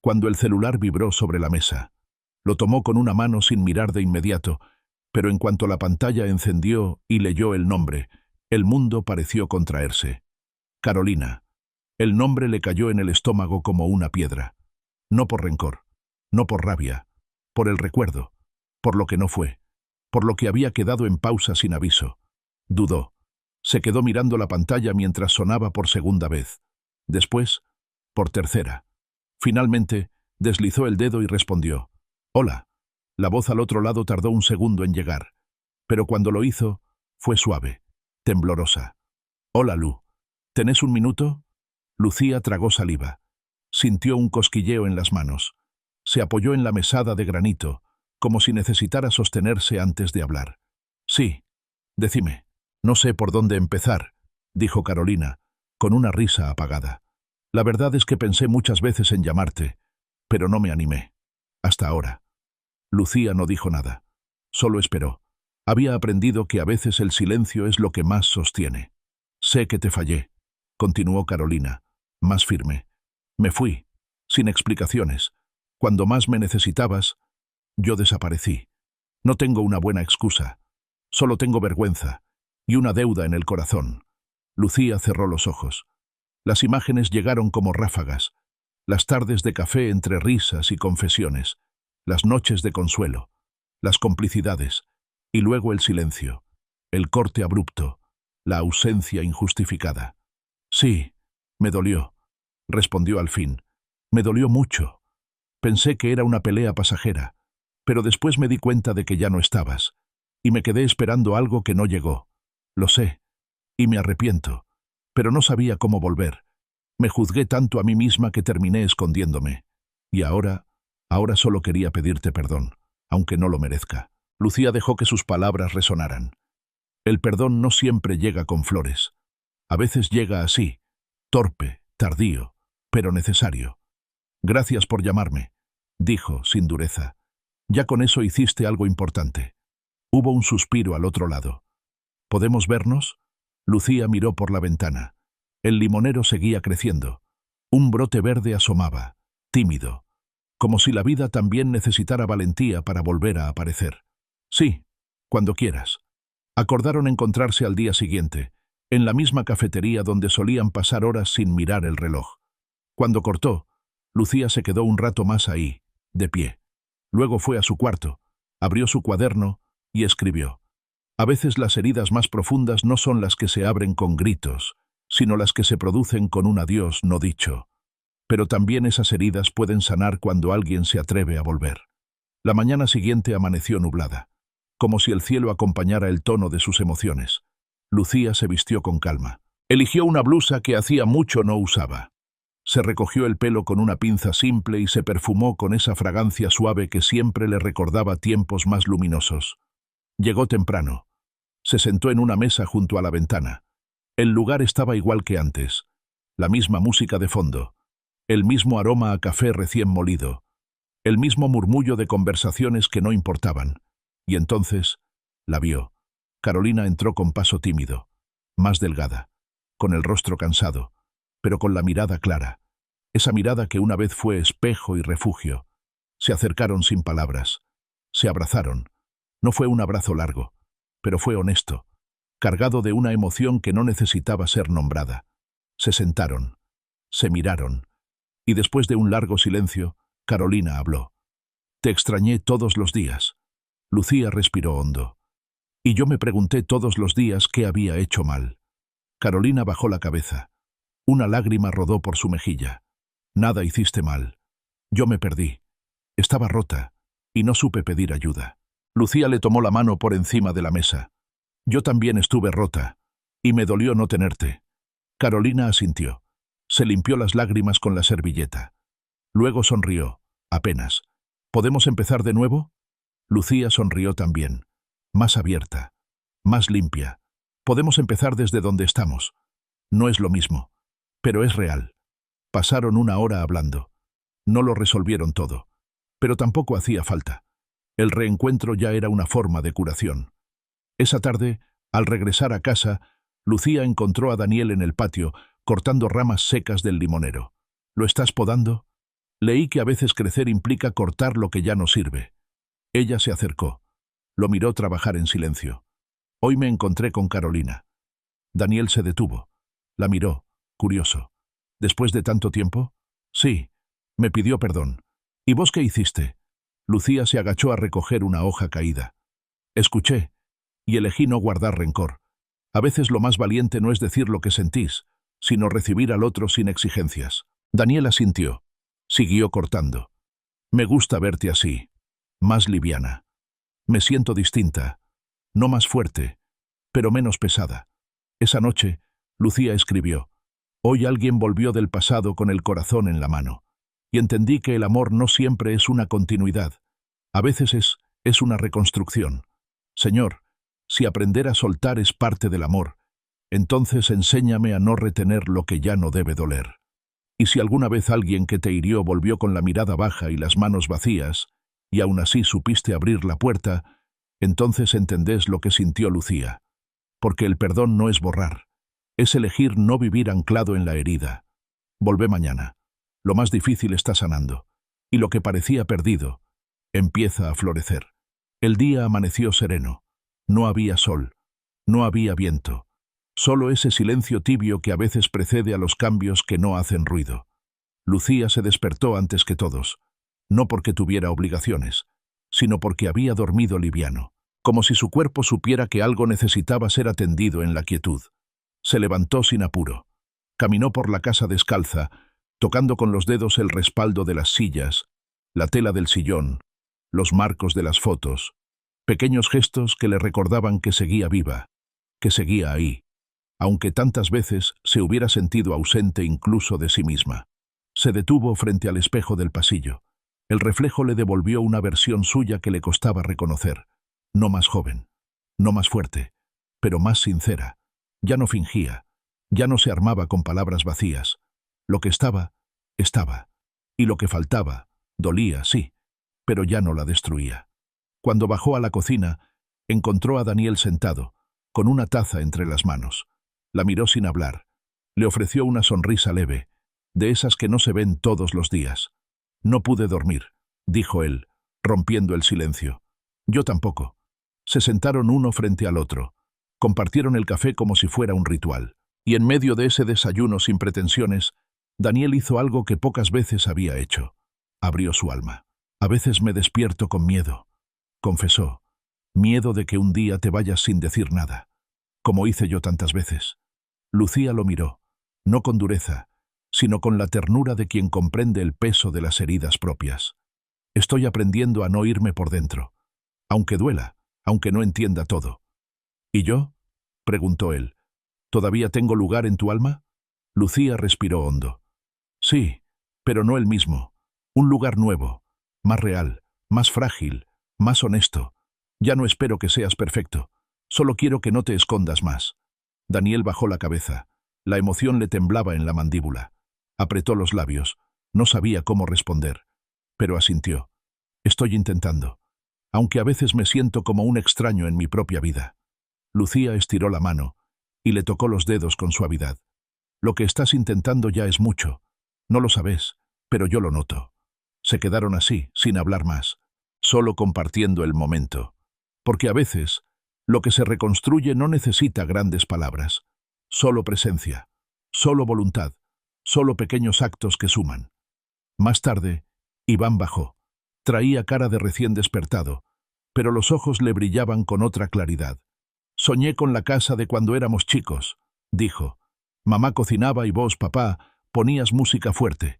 cuando el celular vibró sobre la mesa. Lo tomó con una mano sin mirar de inmediato, pero en cuanto la pantalla encendió y leyó el nombre, el mundo pareció contraerse. Carolina. El nombre le cayó en el estómago como una piedra. No por rencor, no por rabia, por el recuerdo, por lo que no fue, por lo que había quedado en pausa sin aviso. Dudó. Se quedó mirando la pantalla mientras sonaba por segunda vez. Después, por tercera. Finalmente, deslizó el dedo y respondió. Hola. La voz al otro lado tardó un segundo en llegar, pero cuando lo hizo, fue suave, temblorosa. Hola, Lu. ¿Tenés un minuto? Lucía tragó saliva. Sintió un cosquilleo en las manos. Se apoyó en la mesada de granito, como si necesitara sostenerse antes de hablar. Sí. Decime. No sé por dónde empezar, dijo Carolina, con una risa apagada. La verdad es que pensé muchas veces en llamarte, pero no me animé. Hasta ahora. Lucía no dijo nada. Solo esperó. Había aprendido que a veces el silencio es lo que más sostiene. Sé que te fallé, continuó Carolina, más firme. Me fui, sin explicaciones. Cuando más me necesitabas, yo desaparecí. No tengo una buena excusa. Solo tengo vergüenza y una deuda en el corazón. Lucía cerró los ojos. Las imágenes llegaron como ráfagas. Las tardes de café entre risas y confesiones. Las noches de consuelo. Las complicidades. Y luego el silencio. El corte abrupto. La ausencia injustificada. Sí, me dolió, respondió al fin. Me dolió mucho. Pensé que era una pelea pasajera, pero después me di cuenta de que ya no estabas, y me quedé esperando algo que no llegó. Lo sé, y me arrepiento, pero no sabía cómo volver. Me juzgué tanto a mí misma que terminé escondiéndome. Y ahora solo quería pedirte perdón, aunque no lo merezca. Lucía dejó que sus palabras resonaran. El perdón no siempre llega con flores. A veces llega así, torpe, tardío, pero necesario. Gracias por llamarme, dijo, sin dureza. Ya con eso hiciste algo importante. Hubo un suspiro al otro lado. ¿Podemos vernos? Lucía miró por la ventana. El limonero seguía creciendo. Un brote verde asomaba, tímido, como si la vida también necesitara valentía para volver a aparecer. Sí, cuando quieras. Acordaron encontrarse al día siguiente, en la misma cafetería donde solían pasar horas sin mirar el reloj. Cuando cortó, Lucía se quedó un rato más ahí, de pie. Luego fue a su cuarto, abrió su cuaderno y escribió. A veces las heridas más profundas no son las que se abren con gritos, sino las que se producen con un adiós no dicho. Pero también esas heridas pueden sanar cuando alguien se atreve a volver. La mañana siguiente amaneció nublada, como si el cielo acompañara el tono de sus emociones. Lucía se vistió con calma. Eligió una blusa que hacía mucho no usaba. Se recogió el pelo con una pinza simple y se perfumó con esa fragancia suave que siempre le recordaba tiempos más luminosos. Llegó temprano. Se sentó en una mesa junto a la ventana. El lugar estaba igual que antes. La misma música de fondo. El mismo aroma a café recién molido. El mismo murmullo de conversaciones que no importaban. Y entonces la vio. Carolina entró con paso tímido, más delgada, con el rostro cansado, pero con la mirada clara. Esa mirada que una vez fue espejo y refugio. Se acercaron sin palabras. Se abrazaron. No fue un abrazo largo, pero fue honesto, cargado de una emoción que no necesitaba ser nombrada. Se sentaron. Se miraron. Y después de un largo silencio, Carolina habló. «Te extrañé todos los días». Lucía respiró hondo. «Y yo me pregunté todos los días qué había hecho mal». Carolina bajó la cabeza. Una lágrima rodó por su mejilla. «Nada hiciste mal. Yo me perdí. Estaba rota y no supe pedir ayuda». Lucía le tomó la mano por encima de la mesa. «Yo también estuve rota y me dolió no tenerte». Carolina asintió. Se limpió las lágrimas con la servilleta. Luego sonrió, apenas. «¿Podemos empezar de nuevo?» Lucía sonrió también, más abierta, más limpia. «Podemos empezar desde donde estamos. No es lo mismo, pero es real». Pasaron una hora hablando. No lo resolvieron todo, pero tampoco hacía falta. El reencuentro ya era una forma de curación. Esa tarde, al regresar a casa, Lucía encontró a Daniel en el patio, cortando ramas secas del limonero. «¿Lo estás podando?» «Leí que a veces crecer implica cortar lo que ya no sirve». Ella se acercó. Lo miró trabajar en silencio. «Hoy me encontré con Carolina». Daniel se detuvo. La miró, curioso. «¿Después de tanto tiempo?» «Sí. Me pidió perdón». «¿Y vos qué hiciste?» Lucía se agachó a recoger una hoja caída. «Escuché, y elegí no guardar rencor. A veces lo más valiente no es decir lo que sentís, sino recibir al otro sin exigencias». Daniel asintió. Siguió cortando. «Me gusta verte así, más liviana. Me siento distinta, no más fuerte, pero menos pesada». Esa noche, Lucía escribió: «Hoy alguien volvió del pasado con el corazón en la mano, y entendí que el amor no siempre es una continuidad. A veces es una reconstrucción. Señor, si aprender a soltar es parte del amor, entonces enséñame a no retener lo que ya no debe doler. Y si alguna vez alguien que te hirió volvió con la mirada baja y las manos vacías, y aún así supiste abrir la puerta, entonces entendés lo que sintió Lucía. Porque el perdón no es borrar, es elegir no vivir anclado en la herida. Volvé mañana. Lo más difícil está sanando, y lo que parecía perdido empieza a florecer». El día amaneció sereno. No había sol, no había viento, solo ese silencio tibio que a veces precede a los cambios que no hacen ruido. Lucía se despertó antes que todos, no porque tuviera obligaciones, sino porque había dormido liviano, como si su cuerpo supiera que algo necesitaba ser atendido en la quietud. Se levantó sin apuro. Caminó por la casa descalza, tocando con los dedos el respaldo de las sillas, la tela del sillón, los marcos de las fotos, pequeños gestos que le recordaban que seguía viva, que seguía ahí, aunque tantas veces se hubiera sentido ausente incluso de sí misma. Se detuvo frente al espejo del pasillo. El reflejo le devolvió una versión suya que le costaba reconocer. No más joven, no más fuerte, pero más sincera. Ya no fingía, ya no se armaba con palabras vacías. Lo que estaba, estaba. Y lo que faltaba, dolía, sí, pero ya no la destruía. Cuando bajó a la cocina, encontró a Daniel sentado, con una taza entre las manos. La miró sin hablar. Le ofreció una sonrisa leve, de esas que no se ven todos los días. «No pude dormir», dijo él, rompiendo el silencio. «Yo tampoco». Se sentaron uno frente al otro. Compartieron el café como si fuera un ritual. Y en medio de ese desayuno sin pretensiones, Daniel hizo algo que pocas veces había hecho. Abrió su alma. «A veces me despierto con miedo», confesó. «Miedo de que un día te vayas sin decir nada, como hice yo tantas veces». Lucía lo miró, no con dureza, sino con la ternura de quien comprende el peso de las heridas propias. «Estoy aprendiendo a no irme por dentro, aunque duela, aunque no entienda todo». «¿Y yo?», preguntó él. «¿Todavía tengo lugar en tu alma?» Lucía respiró hondo. Sí, pero no el mismo. Un lugar nuevo, más real, más frágil, más honesto. Ya no espero que seas perfecto. Solo quiero que no te escondas más. Daniel bajó la cabeza. La emoción le temblaba en la mandíbula. Apretó los labios. No sabía cómo responder, pero asintió. Estoy intentando, aunque a veces me siento como un extraño en mi propia vida. Lucía estiró la mano y le tocó los dedos con suavidad. Lo que estás intentando ya es mucho. No lo sabes, pero yo lo noto. Se quedaron así, sin hablar más, solo compartiendo el momento. Porque a veces, lo que se reconstruye no necesita grandes palabras. Solo presencia, solo voluntad, solo pequeños actos que suman. Más tarde, Iván bajó. Traía cara de recién despertado, pero los ojos le brillaban con otra claridad. Soñé con la casa de cuando éramos chicos, dijo. Mamá cocinaba y vos, papá, ponías música fuerte.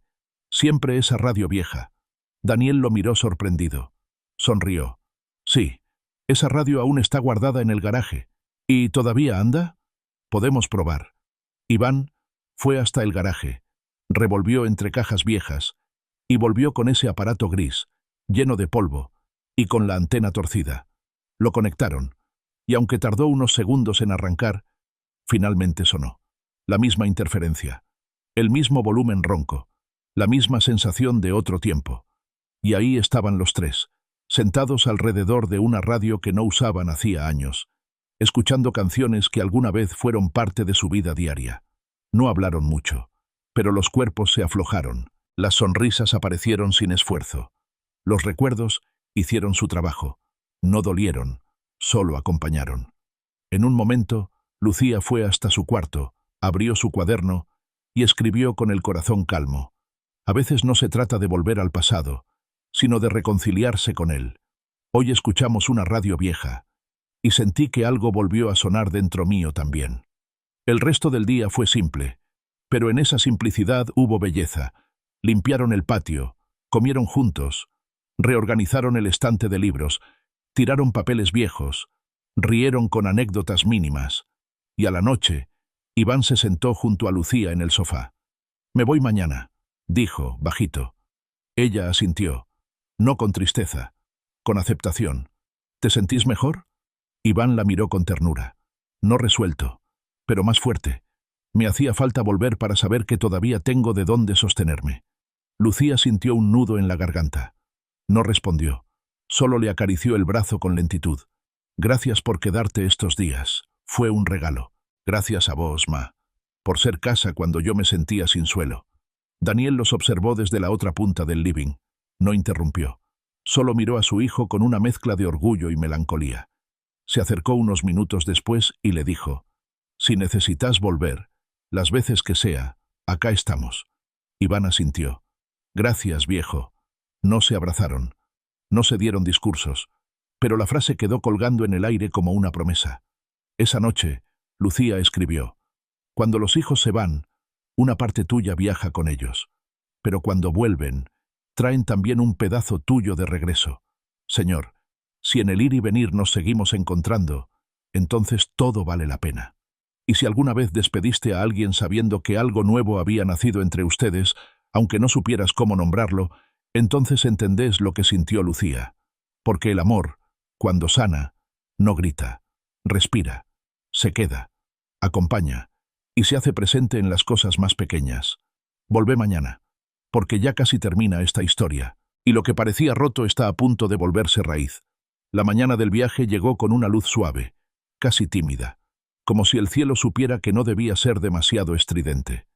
Siempre esa radio vieja. Daniel lo miró sorprendido. Sonrió. Sí, esa radio aún está guardada en el garaje. ¿Y todavía anda? Podemos probar. Iván fue hasta el garaje, revolvió entre cajas viejas y volvió con ese aparato gris, lleno de polvo, y con la antena torcida. Lo conectaron, y aunque tardó unos segundos en arrancar, finalmente sonó. La misma interferencia, el mismo volumen ronco, la misma sensación de otro tiempo. Y ahí estaban los tres, sentados alrededor de una radio que no usaban hacía años, escuchando canciones que alguna vez fueron parte de su vida diaria. No hablaron mucho, pero los cuerpos se aflojaron, las sonrisas aparecieron sin esfuerzo. Los recuerdos hicieron su trabajo, no dolieron, solo acompañaron. En un momento, Lucía fue hasta su cuarto, abrió su cuaderno y escribió con el corazón calmo. A veces no se trata de volver al pasado, sino de reconciliarse con él. Hoy escuchamos una radio vieja, y sentí que algo volvió a sonar dentro mío también. El resto del día fue simple, pero en esa simplicidad hubo belleza. Limpiaron el patio, comieron juntos, reorganizaron el estante de libros, tiraron papeles viejos, rieron con anécdotas mínimas, y a la noche, Iván se sentó junto a Lucía en el sofá. «Me voy mañana», dijo, bajito. Ella asintió, no con tristeza, con aceptación. «¿Te sentís mejor?» Iván la miró con ternura. «No resuelto, pero más fuerte. Me hacía falta volver para saber que todavía tengo de dónde sostenerme». Lucía sintió un nudo en la garganta. No respondió, solo le acarició el brazo con lentitud. «Gracias por quedarte estos días. Fue un regalo. Gracias a vos, ma, por ser casa cuando yo me sentía sin suelo». Daniel los observó desde la otra punta del living. No interrumpió. Solo miró a su hijo con una mezcla de orgullo y melancolía. Se acercó unos minutos después y le dijo, «Si necesitas volver, las veces que sea, acá estamos». Iván asintió. «Gracias, viejo». No se abrazaron, no se dieron discursos, pero la frase quedó colgando en el aire como una promesa. Esa noche, Lucía escribió, «Cuando los hijos se van, una parte tuya viaja con ellos, pero cuando vuelven, traen también un pedazo tuyo de regreso. Señor, si en el ir y venir nos seguimos encontrando, entonces todo vale la pena. Y si alguna vez despediste a alguien sabiendo que algo nuevo había nacido entre ustedes, aunque no supieras cómo nombrarlo, entonces entendés lo que sintió Lucía. Porque el amor, cuando sana, no grita, respira, se queda, acompaña, y se hace presente en las cosas más pequeñas. Volvé mañana, porque ya casi termina esta historia, y lo que parecía roto está a punto de volverse raíz». La mañana del viaje llegó con una luz suave, casi tímida, como si el cielo supiera que no debía ser demasiado estridente.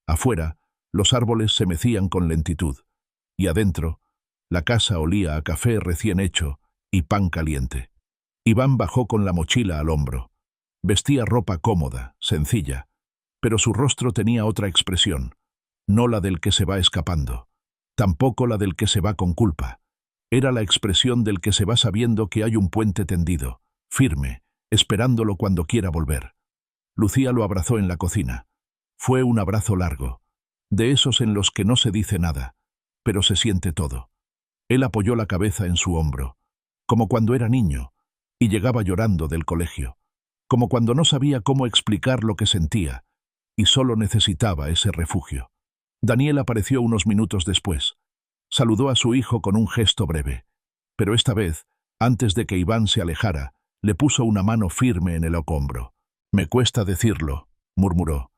Afuera, los árboles se mecían con lentitud, y adentro, la casa olía a café recién hecho y pan caliente. Iván bajó con la mochila al hombro. Vestía ropa cómoda, sencilla, pero su rostro tenía otra expresión, no la del que se va escapando, tampoco la del que se va con culpa. Era la expresión del que se va sabiendo que hay un puente tendido, firme, esperándolo cuando quiera volver. Lucía lo abrazó en la cocina. Fue un abrazo largo, de esos en los que no se dice nada, pero se siente todo. Él apoyó la cabeza en su hombro, como cuando era niño, y llegaba llorando del colegio, como cuando no sabía cómo explicar lo que sentía, y solo necesitaba ese refugio. Daniel apareció unos minutos después. Saludó a su hijo con un gesto breve. Pero esta vez, antes de que Iván se alejara, le puso una mano firme en el hombro. «Me cuesta decirlo», murmuró,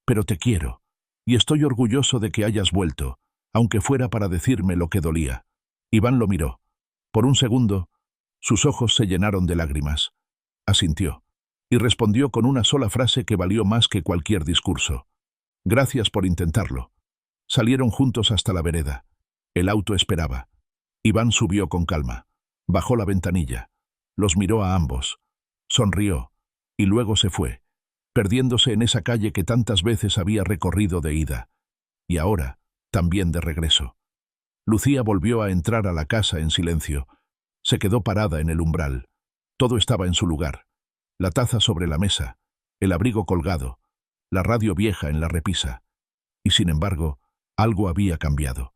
«pero te quiero, y estoy orgulloso de que hayas vuelto, aunque fuera para decirme lo que dolía». Iván lo miró. Por un segundo, sus ojos se llenaron de lágrimas. Asintió, y respondió con una sola frase que valió más que cualquier discurso. «Gracias por intentarlo». Salieron juntos hasta la vereda. El auto esperaba. Iván subió con calma. Bajó la ventanilla. Los miró a ambos. Sonrió. Y luego se fue, perdiéndose en esa calle que tantas veces había recorrido de ida. Y ahora, también de regreso. Lucía volvió a entrar a la casa en silencio. Se quedó parada en el umbral. Todo estaba en su lugar. La taza sobre la mesa, el abrigo colgado, la radio vieja en la repisa. Y sin embargo, algo había cambiado.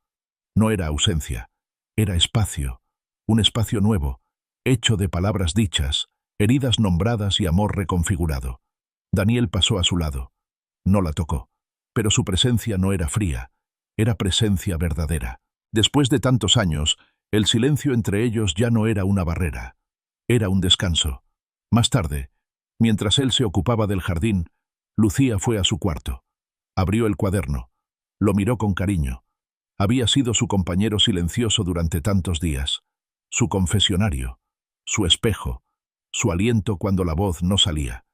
No era ausencia, era espacio, un espacio nuevo, hecho de palabras dichas, heridas nombradas y amor reconfigurado. Daniel pasó a su lado. No la tocó, pero su presencia no era fría, era presencia verdadera. Después de tantos años, el silencio entre ellos ya no era una barrera, era un descanso. Más tarde, mientras él se ocupaba del jardín, Lucía fue a su cuarto. Abrió el cuaderno. Lo miró con cariño. Había sido su compañero silencioso durante tantos días, su confesionario, su espejo, su aliento cuando la voz no salía.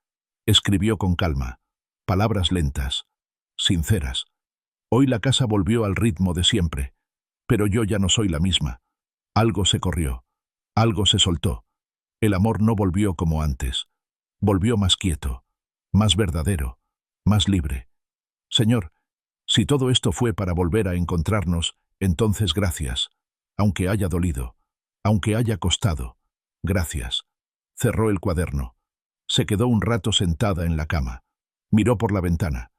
Escribió con calma, palabras lentas, sinceras. Hoy la casa volvió al ritmo de siempre, pero yo ya no soy la misma. Algo se corrió, algo se soltó. El amor no volvió como antes. Volvió más quieto, más verdadero, más libre. Señor, si todo esto fue para volver a encontrarnos, entonces gracias, aunque haya dolido, aunque haya costado. Gracias. Cerró el cuaderno. Se quedó un rato sentada en la cama. Miró por la ventana.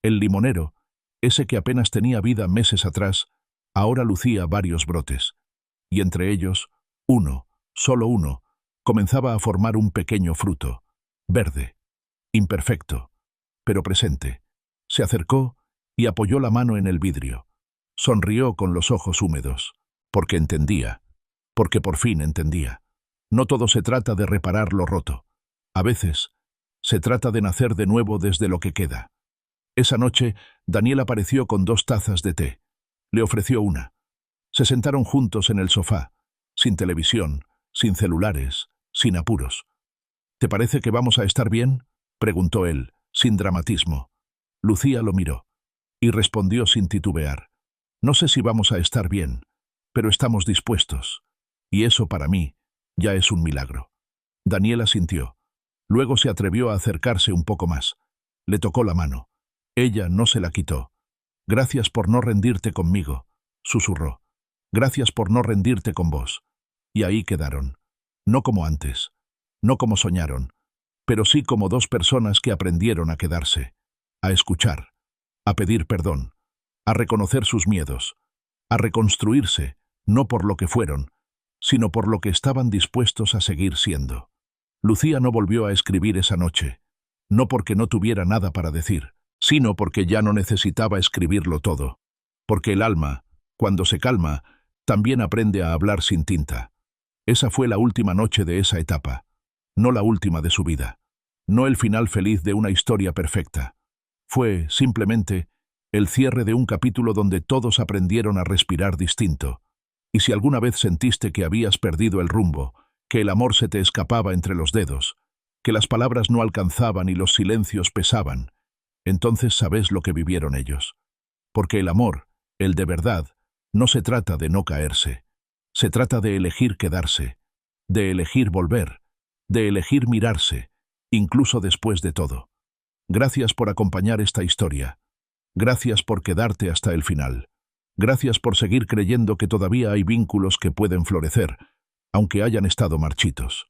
El limonero, ese que apenas tenía vida meses atrás, ahora lucía varios brotes. Y entre ellos, uno, solo uno, comenzaba a formar un pequeño fruto, verde, imperfecto, pero presente. Se acercó y apoyó la mano en el vidrio. Sonrió con los ojos húmedos, porque entendía, porque por fin entendía. No todo se trata de reparar lo roto. A veces, se trata de nacer de nuevo desde lo que queda. Esa noche, Daniel apareció con 2 tazas de té. Le ofreció una. Se sentaron juntos en el sofá, sin televisión, sin celulares, sin apuros. «¿Te parece que vamos a estar bien?», preguntó él, sin dramatismo. Lucía lo miró y respondió sin titubear. «No sé si vamos a estar bien, pero estamos dispuestos. Y eso para mí ya es un milagro». Daniel asintió. Luego se atrevió a acercarse un poco más. Le tocó la mano. Ella no se la quitó. «Gracias por no rendirte conmigo», susurró. «Gracias por no rendirte con vos». Y ahí quedaron. No como antes, no como soñaron, pero sí como 2 personas que aprendieron a quedarse, a escuchar, a pedir perdón, a reconocer sus miedos, a reconstruirse, no por lo que fueron, sino por lo que estaban dispuestos a seguir siendo. Lucía no volvió a escribir esa noche, no porque no tuviera nada para decir, sino porque ya no necesitaba escribirlo todo, porque el alma, cuando se calma, también aprende a hablar sin tinta. Esa fue la última noche de esa etapa, no la última de su vida, no el final feliz de una historia perfecta. Fue, simplemente, el cierre de un capítulo donde todos aprendieron a respirar distinto. Y si alguna vez sentiste que habías perdido el rumbo, que el amor se te escapaba entre los dedos, que las palabras no alcanzaban y los silencios pesaban, entonces sabes lo que vivieron ellos. Porque el amor, el de verdad, no se trata de no caerse. Se trata de elegir quedarse, de elegir volver, de elegir mirarse, incluso después de todo. Gracias por acompañar esta historia. Gracias por quedarte hasta el final. Gracias por seguir creyendo que todavía hay vínculos que pueden florecer, aunque hayan estado marchitos.